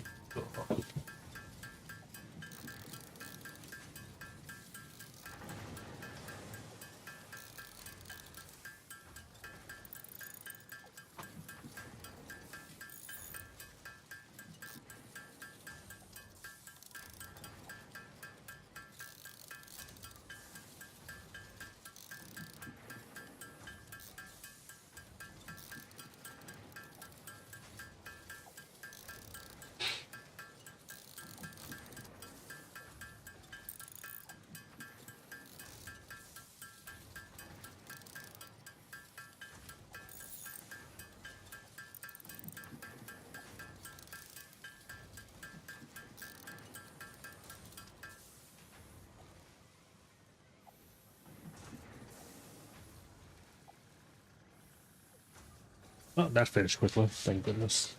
Well, that finished quickly, thank goodness.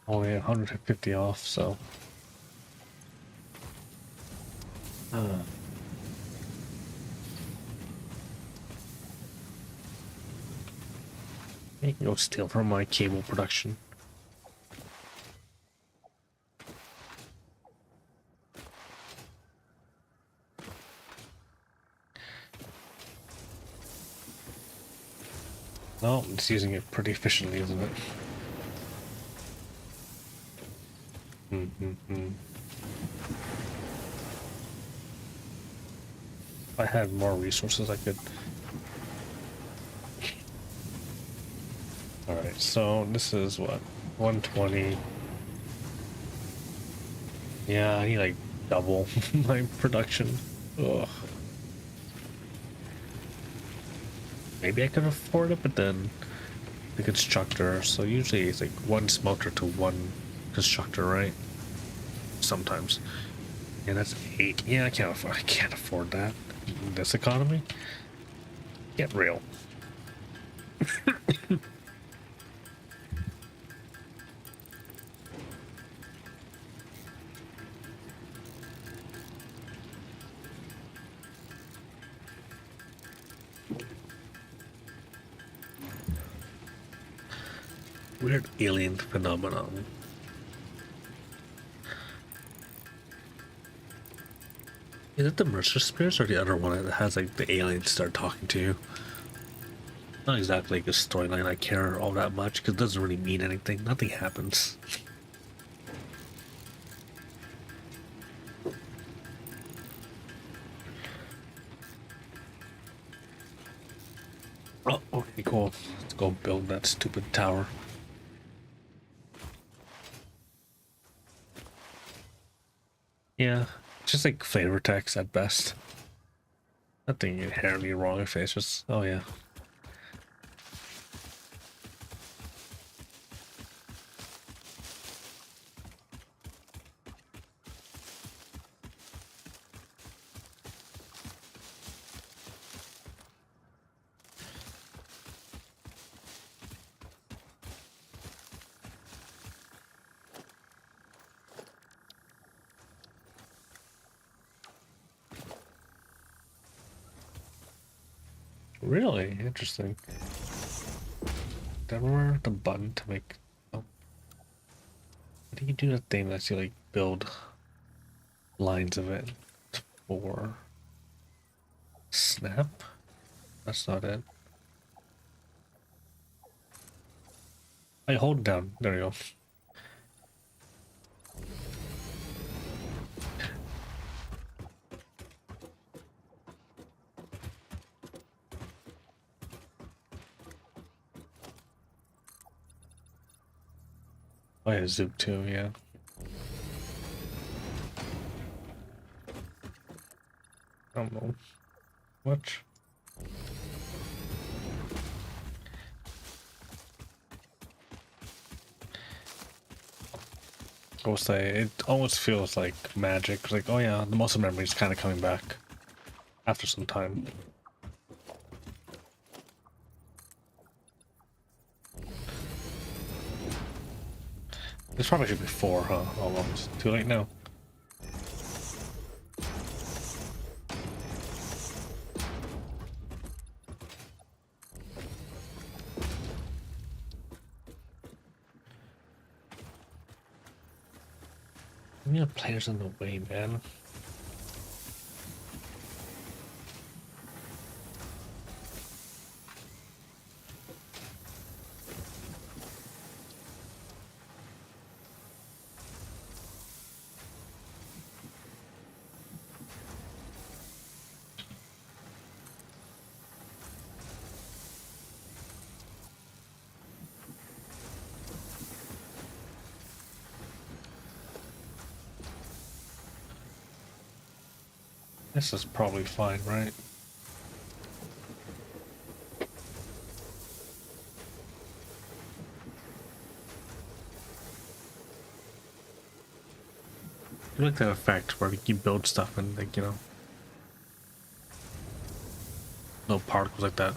Only 150 off, so You can go steal from my cable production. No, it's using it pretty efficiently, isn't it? If I had more resources, I could. Alright, so this is what? 120. Yeah, I need like double my production. Ugh. Maybe I could afford it, but then the constructor, so usually it's like one smelter to one constructor, right? Sometimes. Yeah, that's 8. Yeah, I can't afford that in this economy. Get real. Weird alien phenomenon. Is it the Mercer Spears or the other one that has like the aliens start talking to you? Not exactly like a storyline I care all that much because it doesn't really mean anything. Nothing happens. Oh, okay, cool. Let's go build that stupid tower. Yeah, just like flavor text at best. Nothing inherently wrong if it's just, oh yeah. Really interesting. Remember the button to make. Oh, how do you do that thing that you like build lines of it for snap? That's not it. I hold it down. There we go. Oh yeah, zoom too. Yeah. I don't know much. I will say it almost feels like magic. Like, oh yeah, the muscle memory is kind of coming back after some time. This probably should be 4, huh? Almost. Too late now. We have players in the way, man. This is probably fine, right? I like that effect where you build stuff and like, you know, no particles like that.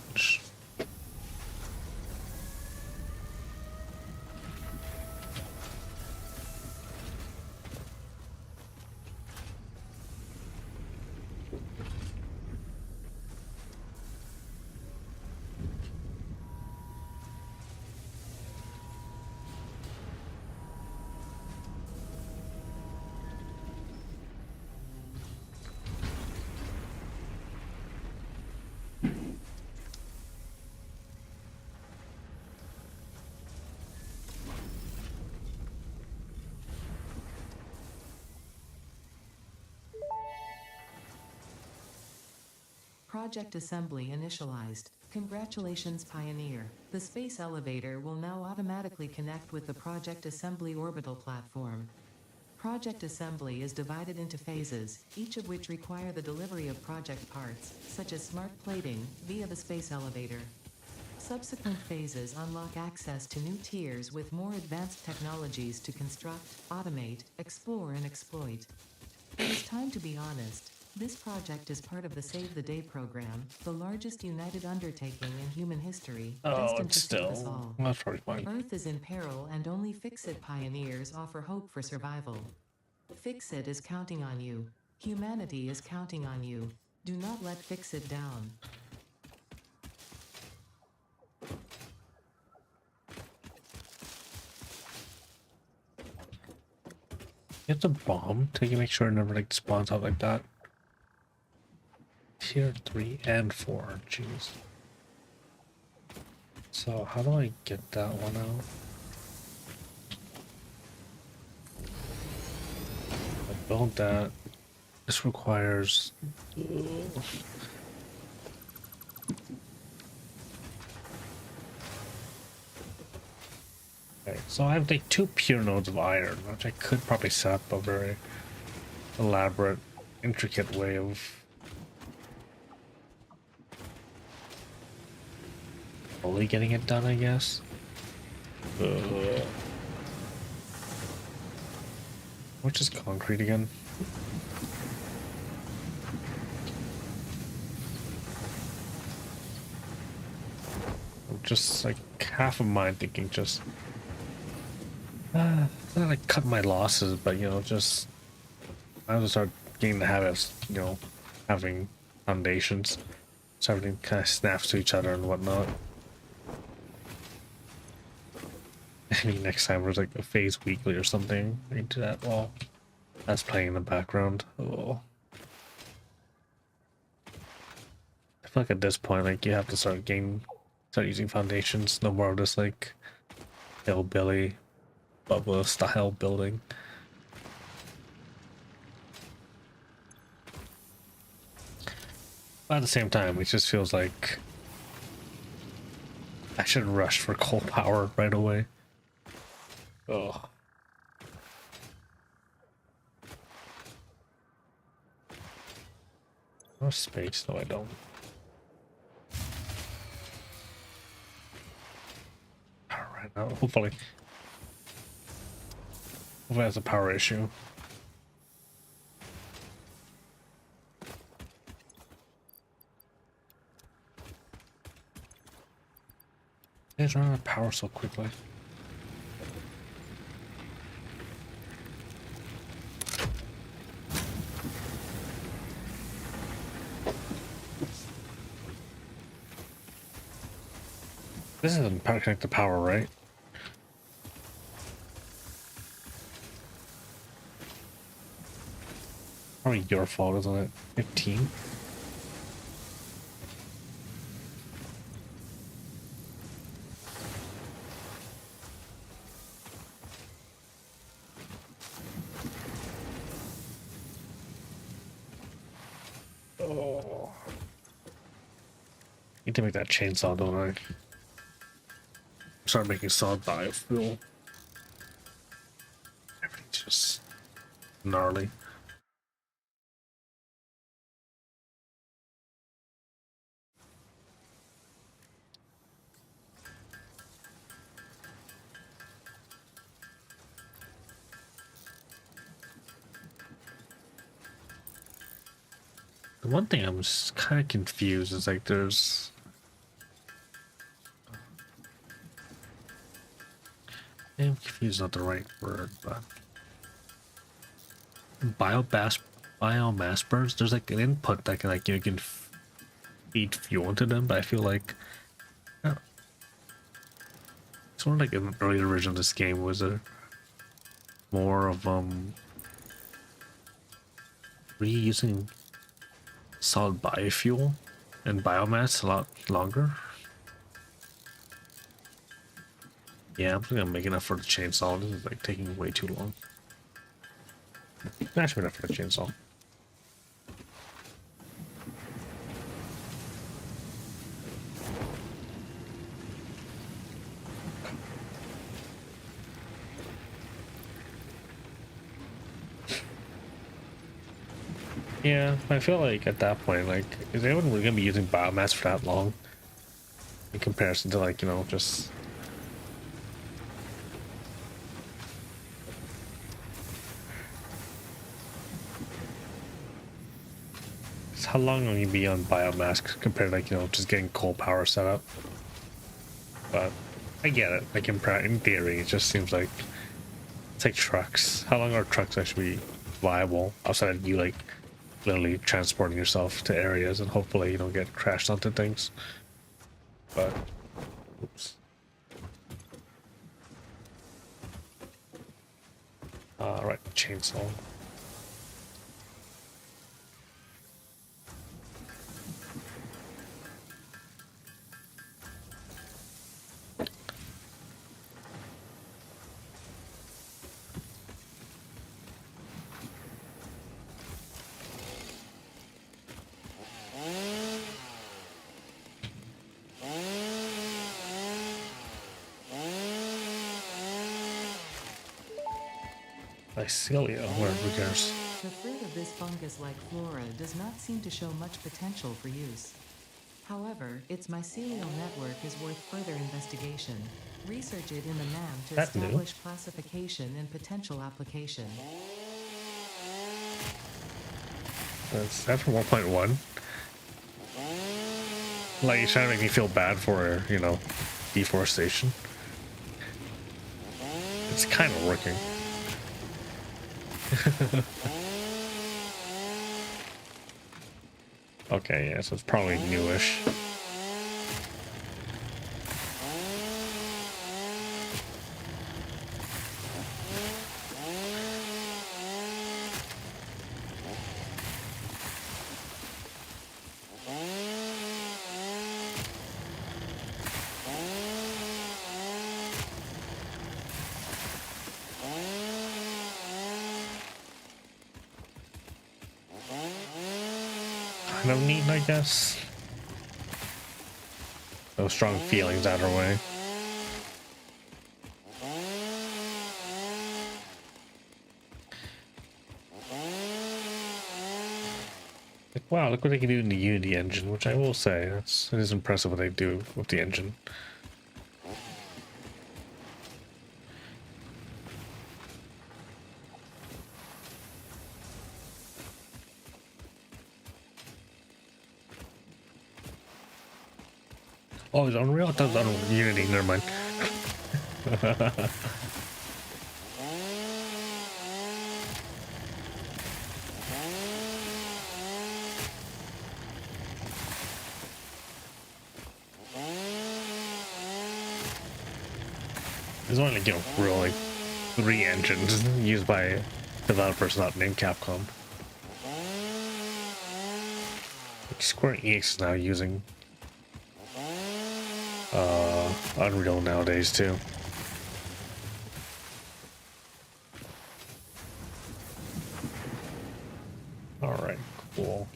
Project assembly initialized. Congratulations, Pioneer. The space elevator will now automatically connect with the Project Assembly orbital platform. Project assembly is divided into phases, each of which require the delivery of project parts, such as smart plating, via the space elevator. Subsequent phases unlock access to new tiers with more advanced technologies to construct, automate, explore, and exploit. It is time to be honest. This project is part of the Save the Day program, the largest united undertaking in human history, destined to save us all. That's probably fine. Earth is in peril and only Fix-It pioneers offer hope for survival. Fix-It is counting on you. Humanity is counting on you. Do not let Fix-It down. It's a bomb to make sure it never like spawns out like that. Tier 3 and 4, jeez. So how do I get that one out? I build that. This requires... Okay, so I have like 2 pure nodes of iron, which I could probably set up a very elaborate, intricate way of fully getting it done, I guess. Which is concrete again? I'm just like half of mine thinking just not like cut my losses, but you know, just I have to start getting the habit of, you know, having foundations so everything kind of snaps to each other and whatnot. Maybe next time there's like a phase weekly or something. I do that while that's playing in the background. Oh. I feel like at this point, like you have to start using foundations. No more of this like hillbilly bubble style building. But at the same time, it just feels like I should rush for coal power right away. Oh. No space, no I don't. Alright, now hopefully that's a power issue. It's running out of power so quickly. This isn't power connect to power, right? Probably your fault, isn't it? 15? Oh. Need to make that chainsaw, don't I? Start making solid biofuel. Everything's just gnarly. The one thing I'm just kind of confused is like there's I'm confused, not the right word, but biomass birds. There's like an input that can like you can feed fuel into them, but I feel like sort of like in the earlier version of this game was a more of reusing solid biofuel and biomass a lot longer. Yeah, I'm gonna make enough for the chainsaw. This is like taking way too long. That should be enough for the chainsaw. Yeah, I feel like at that point, like, is anyone really gonna be using biomass for that long in comparison to, like, you know, just how long will you be on biomass compared to, like, you know, just getting coal power set up? But I get it. Like in theory, it just seems like it's like trucks. How long are trucks actually viable outside of you like literally transporting yourself to areas and hopefully you don't get crashed onto things? But oops. Right, chainsaw. Mycelia, who cares? The fruit of this fungus-like flora does not seem to show much potential for use. However, its mycelial network is worth further investigation. Research it in the NAM to That new? establish classification and potential application. Is that from 1.1? Like, you're trying to make me feel bad for, you know, deforestation. It's kind of working. Okay, yeah, so it's probably newish. Kind of neat, I guess. Those strong feelings out of our way. Like, wow, look what they can do in the Unity engine, which I will say, it is impressive what they do with the engine. Oh, it's Unreal? I thought it was Unreal Unity, never mind. There's only, like, you know, real, like, 3 engines used by developers not named Capcom. Like, Square Enix is now using Unreal nowadays too. All right, cool.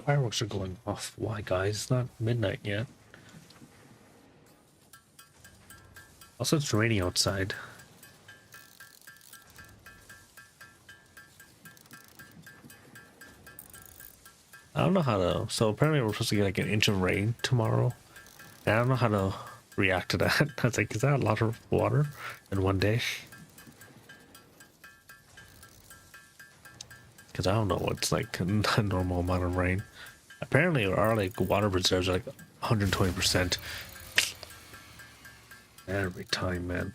Fireworks are going off. Why, guys? It's not midnight yet. Also, it's raining outside. I don't know how to. So apparently, we're supposed to get like an inch of rain tomorrow. And I don't know how to react to that. I was like, is that a lot of water in one day? Because I don't know what's like a normal amount of rain. Apparently, our like water reserves are like 120%. Every time, man.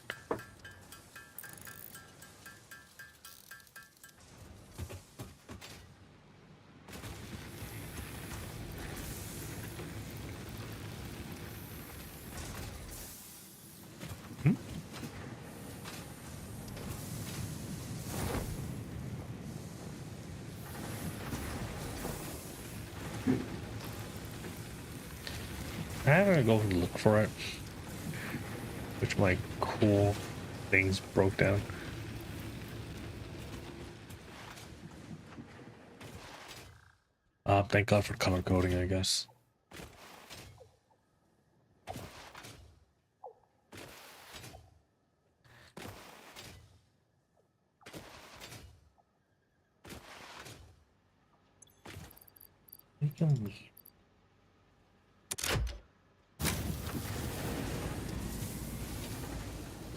Hmm? I'm gonna go look for it. Which my cool things broke down. Thank God for color coding, I guess.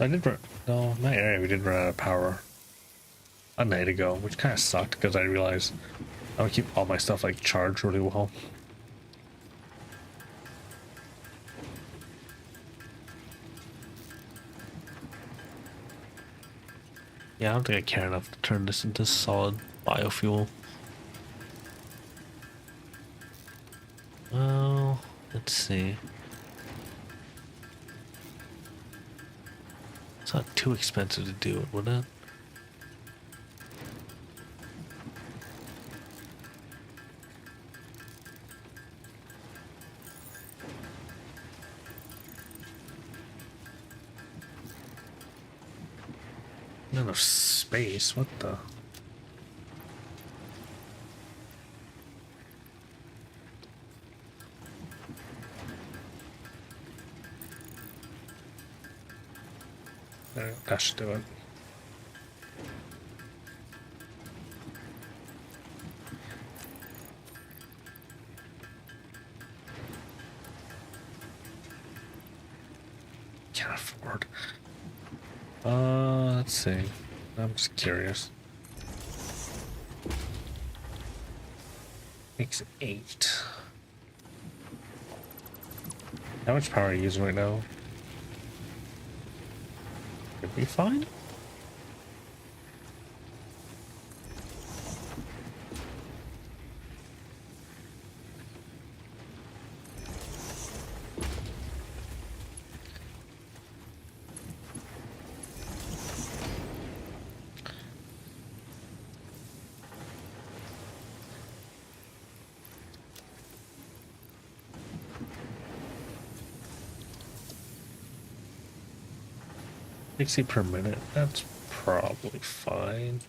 I did run. No, my area we did run out of power a night ago, which kind of sucked because I realized I would keep all my stuff like charged really well. Yeah, I don't think I care enough to turn this into solid biofuel. Well, let's see. It's not too expensive to do it, would it? Not enough space, what the? Alright, that should do it. Can't afford. Let's see. I'm just curious. Makes 8. How much power are you using right now? Should be fine. $60 per minute, that's probably fine.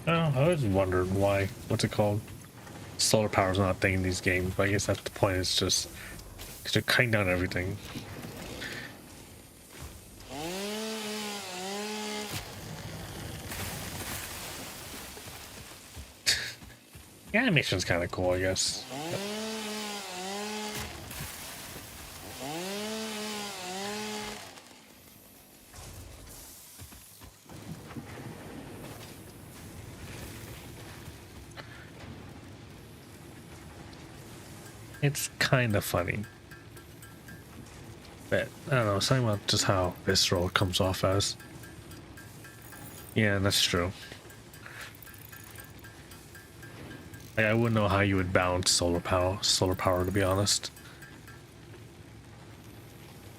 Oh, I always wondered why, what's it called? Solar power is not a thing in these games, but I guess that's the point. It's just because they're cutting down everything. The animation's kind of cool, I guess. It's kind of funny. But I don't know, something about just how visceral it comes off as. Yeah, that's true. Like, I wouldn't know how you would balance solar power to be honest.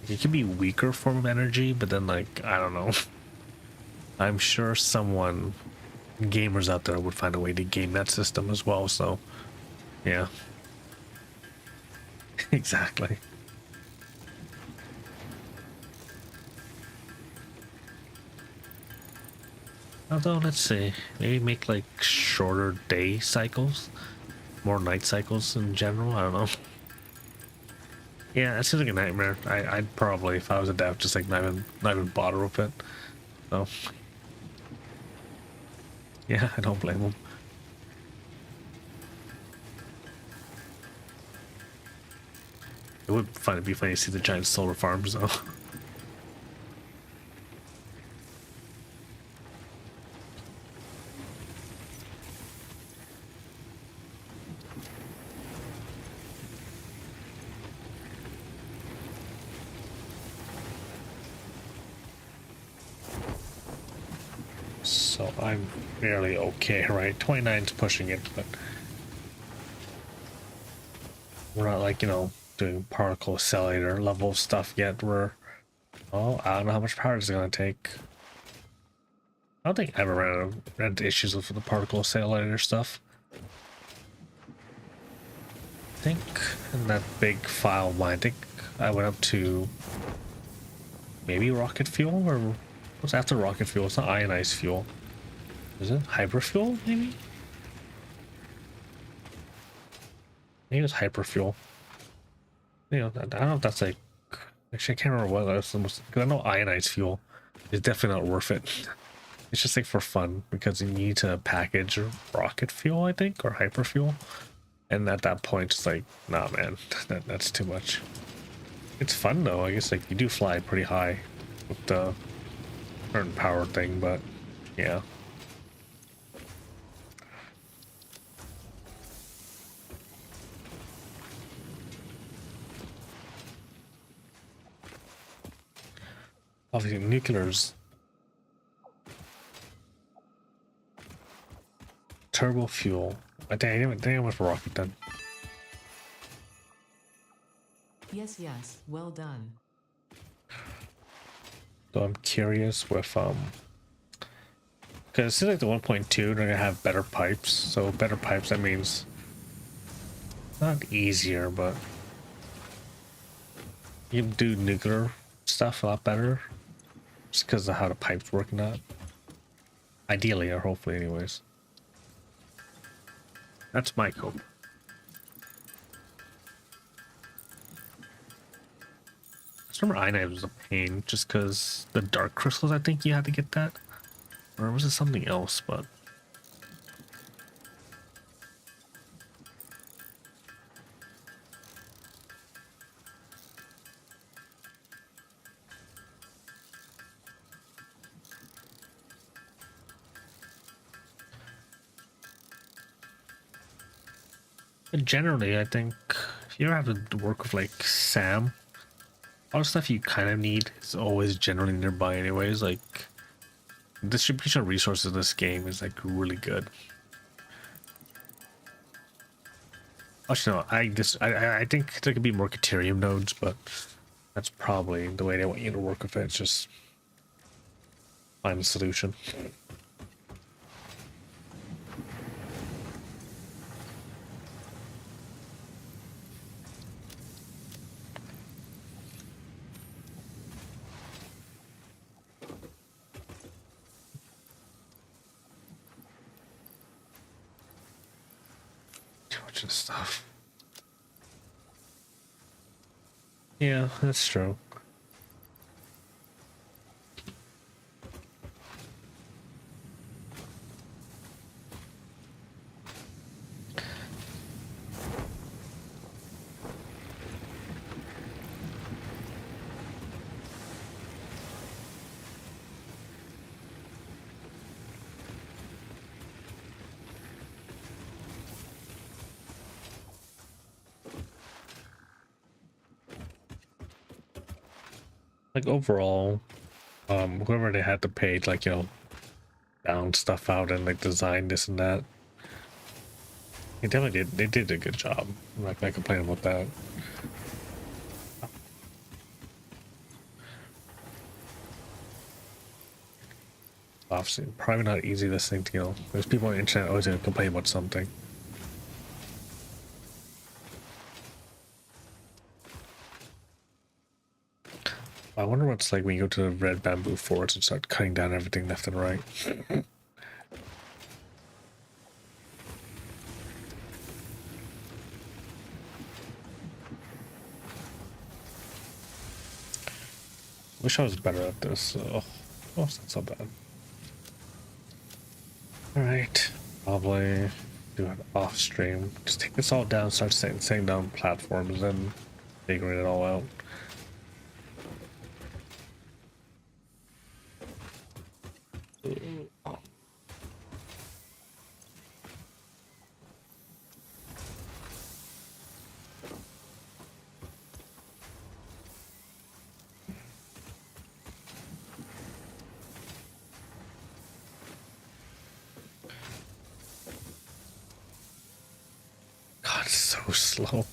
It could be weaker form of energy, but then like, I don't know. I'm sure gamers out there would find a way to game that system as well, so yeah. Exactly. Although, let's see, maybe make like shorter day cycles, more night cycles in general. I don't know. Yeah, it seems like a nightmare. I'd probably, if I was a dev, just like not even bother with it. So, yeah, I don't blame them. It would be funny to see the giant solar farms though. so I'm fairly okay, right? 29's pushing it, but we're not like, you know, doing particle accelerator level stuff yet. We're, oh, I don't know how much power it's gonna take. I don't think I ever ran into issues with the particle accelerator stuff. I think in that big file of mine, I think I went up to maybe rocket fuel, or what's after rocket fuel? It's not ionized fuel. Is it hyperfuel, maybe? Maybe it's hyperfuel. You know, I don't know if that's like, actually I can't remember what that's the most, because I know ionized fuel is definitely not worth it. It's just like for fun, because you need to package rocket fuel, I think, or hyperfuel. And at that point, it's like, nah, man, that's too much. It's fun though. I guess like you do fly pretty high with the current power thing, but yeah. Obviously, nuclear's turbo fuel. I think I went for rocket then. Yes, yes, well done. So I'm curious with because it seems like the 1.2 they're gonna have better pipes. So better pipes, that means not easier, but you can do nuclear stuff a lot better just because of how the pipes work and that. Ideally, or hopefully, anyways. That's my hope. I just remember ionite was a pain just because the dark crystals, I think you had to get that. Or was it something else, but generally, I think if you ever have to work with like Sam, all the stuff you kind of need is always generally nearby anyways. Like distribution of resources in this game is like really good. Actually, no, I think there could be more Caterium nodes, but that's probably the way they want you to work with it. It's just find a solution. Too much of stuff. Yeah, that's true. Like overall, whoever they had to pay, like, you know, down stuff out and like design this and that, they definitely did. They did a good job. I'm not gonna complain about that. Obviously, probably not easy this thing to, you know, there's people on the internet always gonna complain about something. I wonder what's like when you go to the red bamboo forest and start cutting down everything left and right. Wish I was better at this. Oh, it's not so bad. Alright, probably do it off stream. Just take this all down, start setting down platforms, and figuring it all out. so slow.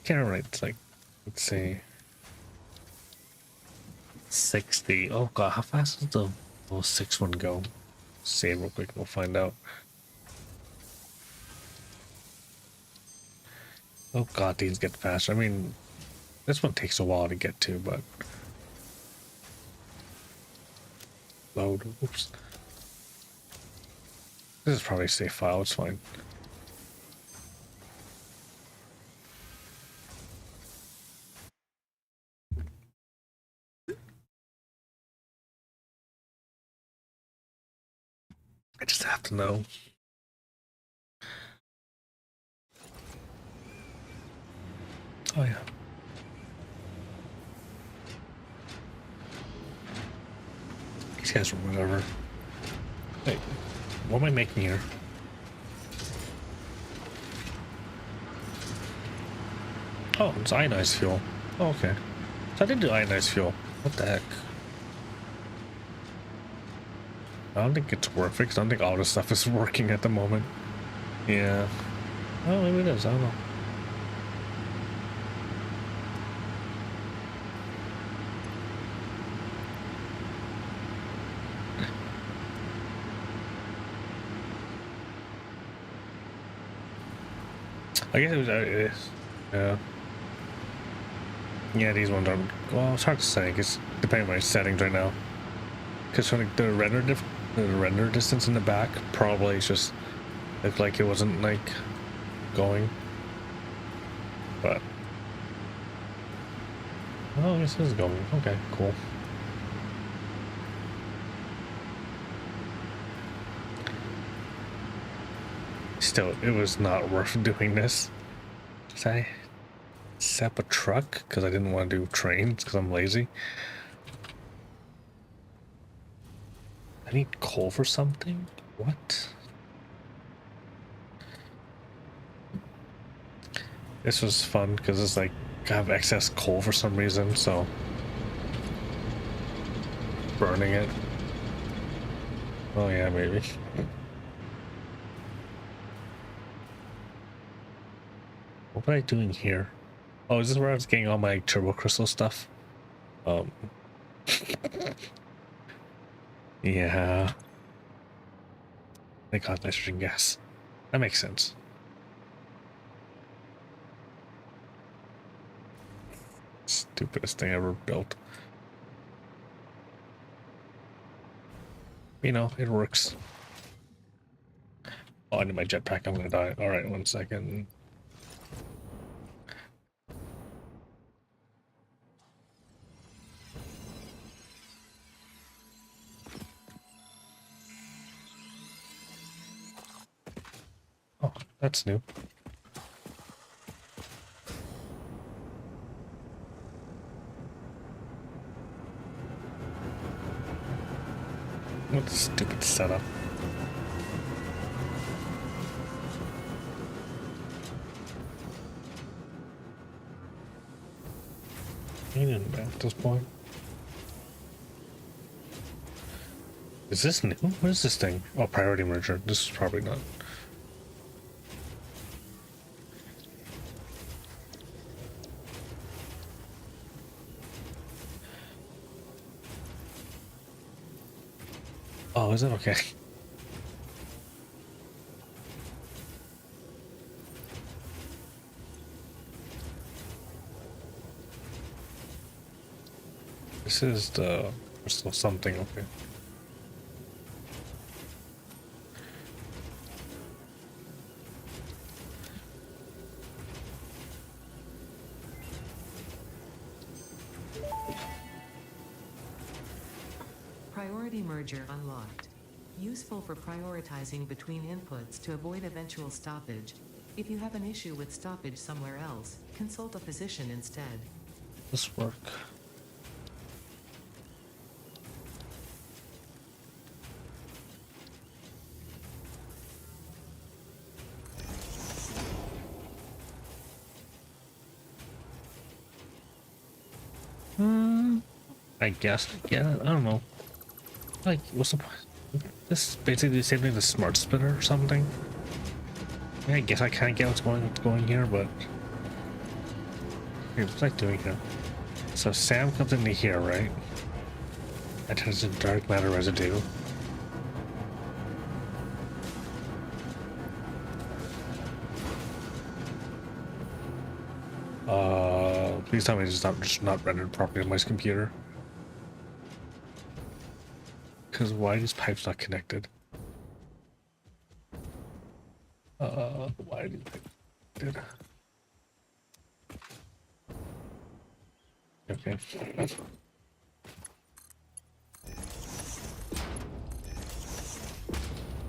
Can't remember. It's like, let's see, 60. Oh god, how fast does the little 6 one go? Save real quick, we'll find out. Oh god, these get faster. I mean, this one takes a while to get to, but load. Oops. This is probably a save file. It's fine. I just have to know. Oh yeah. These guys are whatever. Wait, what am I making here? Oh, it's ionized fuel. Oh, okay. So I did do ionized fuel. What the heck? I don't think it's worth it, because I don't think all this stuff is working at the moment. Yeah. Oh, maybe it is. I don't know. I guess it is. Yeah. Yeah, these ones aren't. Well, it's hard to say because depending on my settings right now. Because the render distance in the back probably just looked like it wasn't like going. But oh, this is going. Okay, cool. Still, it was not worth doing this. Did I set up a truck because I didn't want to do trains because I'm lazy? I need coal for something? What? This was fun because it's like I have excess coal for some reason, so burning it. Oh yeah, maybe. What was I doing here? Oh, is this where I was getting all my turbo crystal stuff? Yeah. They got nitrogen gas. That makes sense. Stupidest thing ever built. You know, it works. Oh, I need my jetpack. I'm gonna die. Alright, 1 second. Oh, that's new. What a stupid setup. At this point. Is this new? What is this thing? Oh, priority merger. This is probably not. Oh, is it? Okay. This is the crystal something, okay. Priority merger unlocked. Useful for prioritizing between inputs to avoid eventual stoppage. If you have an issue with stoppage somewhere else, consult a physician instead. This work. I guess. Yeah, I don't know. Like, what's the point? This is basically the same thing as the smart spinner or something. Yeah, I guess I kind of get what's going here, but hey, what's I doing here? So Sam comes into here, right? That turns into dark matter residue. Please tell me it's just not rendered properly on my computer. Because why are these pipes not connected? Why are these pipes connected? Okay.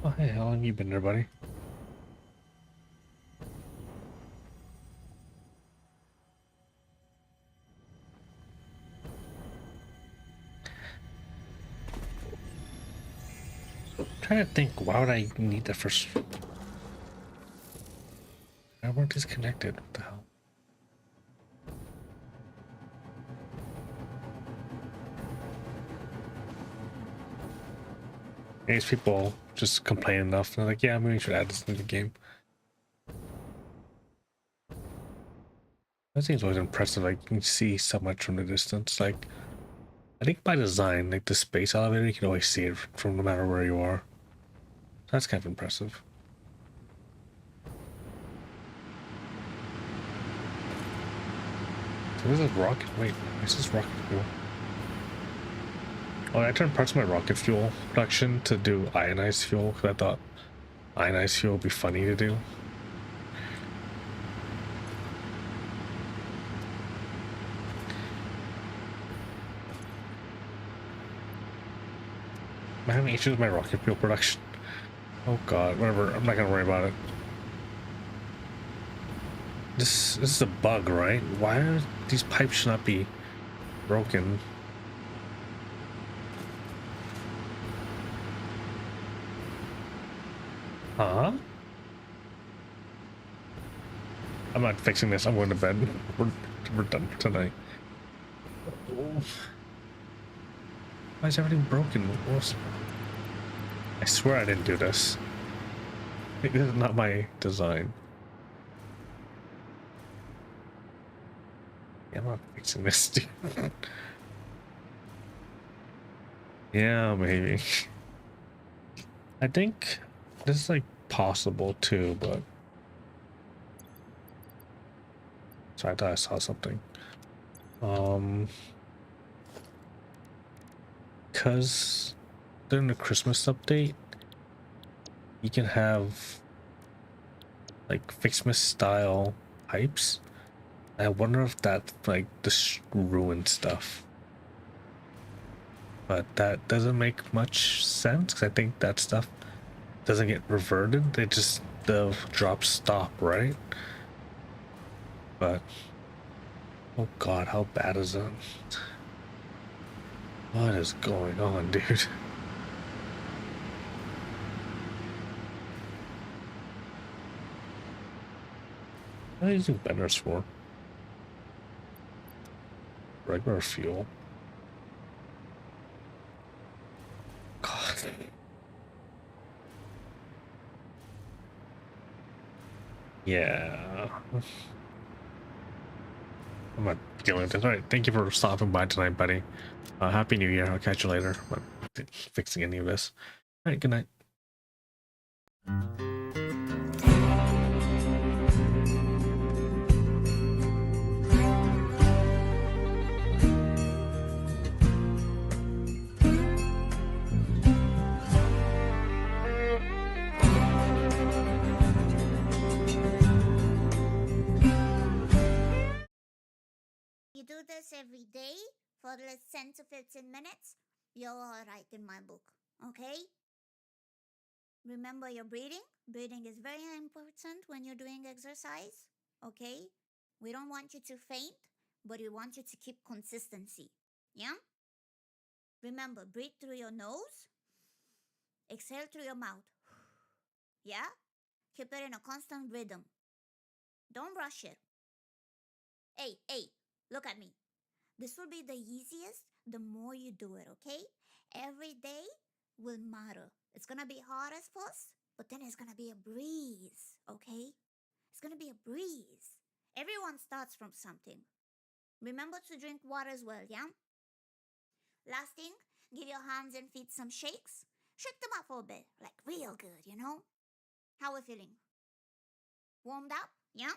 Oh, hey, how long have you been there, buddy? I'm trying to think, why would I need that first? Why weren't these connected? What the hell? These people just complain enough. They're like, yeah, maybe we should add this to the game. That seems always impressive. Like, you can see so much from the distance. Like, I think by design, like the space elevator, you can always see it from no matter where you are. That's kind of impressive. So this is rocket. Wait, this is rocket fuel. Oh, I turned parts of my rocket fuel production to do ionized fuel because I thought ionized fuel would be funny to do. I'm having issues with my rocket fuel production. Oh god, whatever. I'm not gonna worry about it. This is a bug, right? Why are these pipes should not be broken? Huh? I'm not fixing this. I'm going to bed. We're done for tonight. Why is everything broken? I swear I didn't do this. This is not my design. Yeah, I'm not fixing this, dude. Yeah, maybe. I think this is like possible too, but so I thought I saw something. Because during the Christmas update, you can have like Fixmas style pipes. I wonder if that like just ruined stuff. But that doesn't make much sense because I think that stuff doesn't get reverted. They just the drops stop, right? But oh god, how bad is that? What is going on, dude? What are you using benders for? Regular fuel. God. Yeah. I'm not dealing with this. All right, thank you for stopping by tonight, buddy. Happy New Year. I'll catch you later. I'm not fixing any of this. All right, good night. You do this every day for at least 10 to 15 minutes, you're alright in my book, okay? Remember your breathing. Breathing is very important when you're doing exercise, okay? We don't want you to faint, but we want you to keep consistency, yeah? Remember, breathe through your nose, exhale through your mouth, yeah? Keep it in a constant rhythm. Don't rush it. Hey, look at me. This will be the easiest the more you do it, okay? Every day will matter. It's gonna be hard at first, but then it's gonna be a breeze, okay? It's gonna be a breeze. Everyone starts from something. Remember to drink water as well, yeah? Last thing, give your hands and feet some shakes. Shake them up for a bit, like real good, you know? How we feeling? Warmed up, yeah?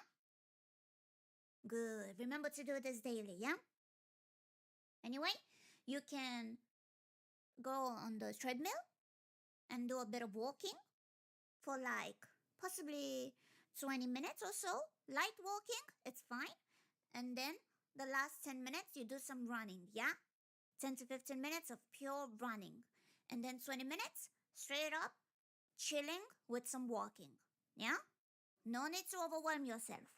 Good. Remember to do this daily, yeah? Anyway, you can go on the treadmill and do a bit of walking for like possibly 20 minutes or so. Light walking, it's fine. And then the last 10 minutes, you do some running, yeah? 10 to 15 minutes of pure running. And then 20 minutes straight up chilling with some walking, yeah? No need to overwhelm yourself.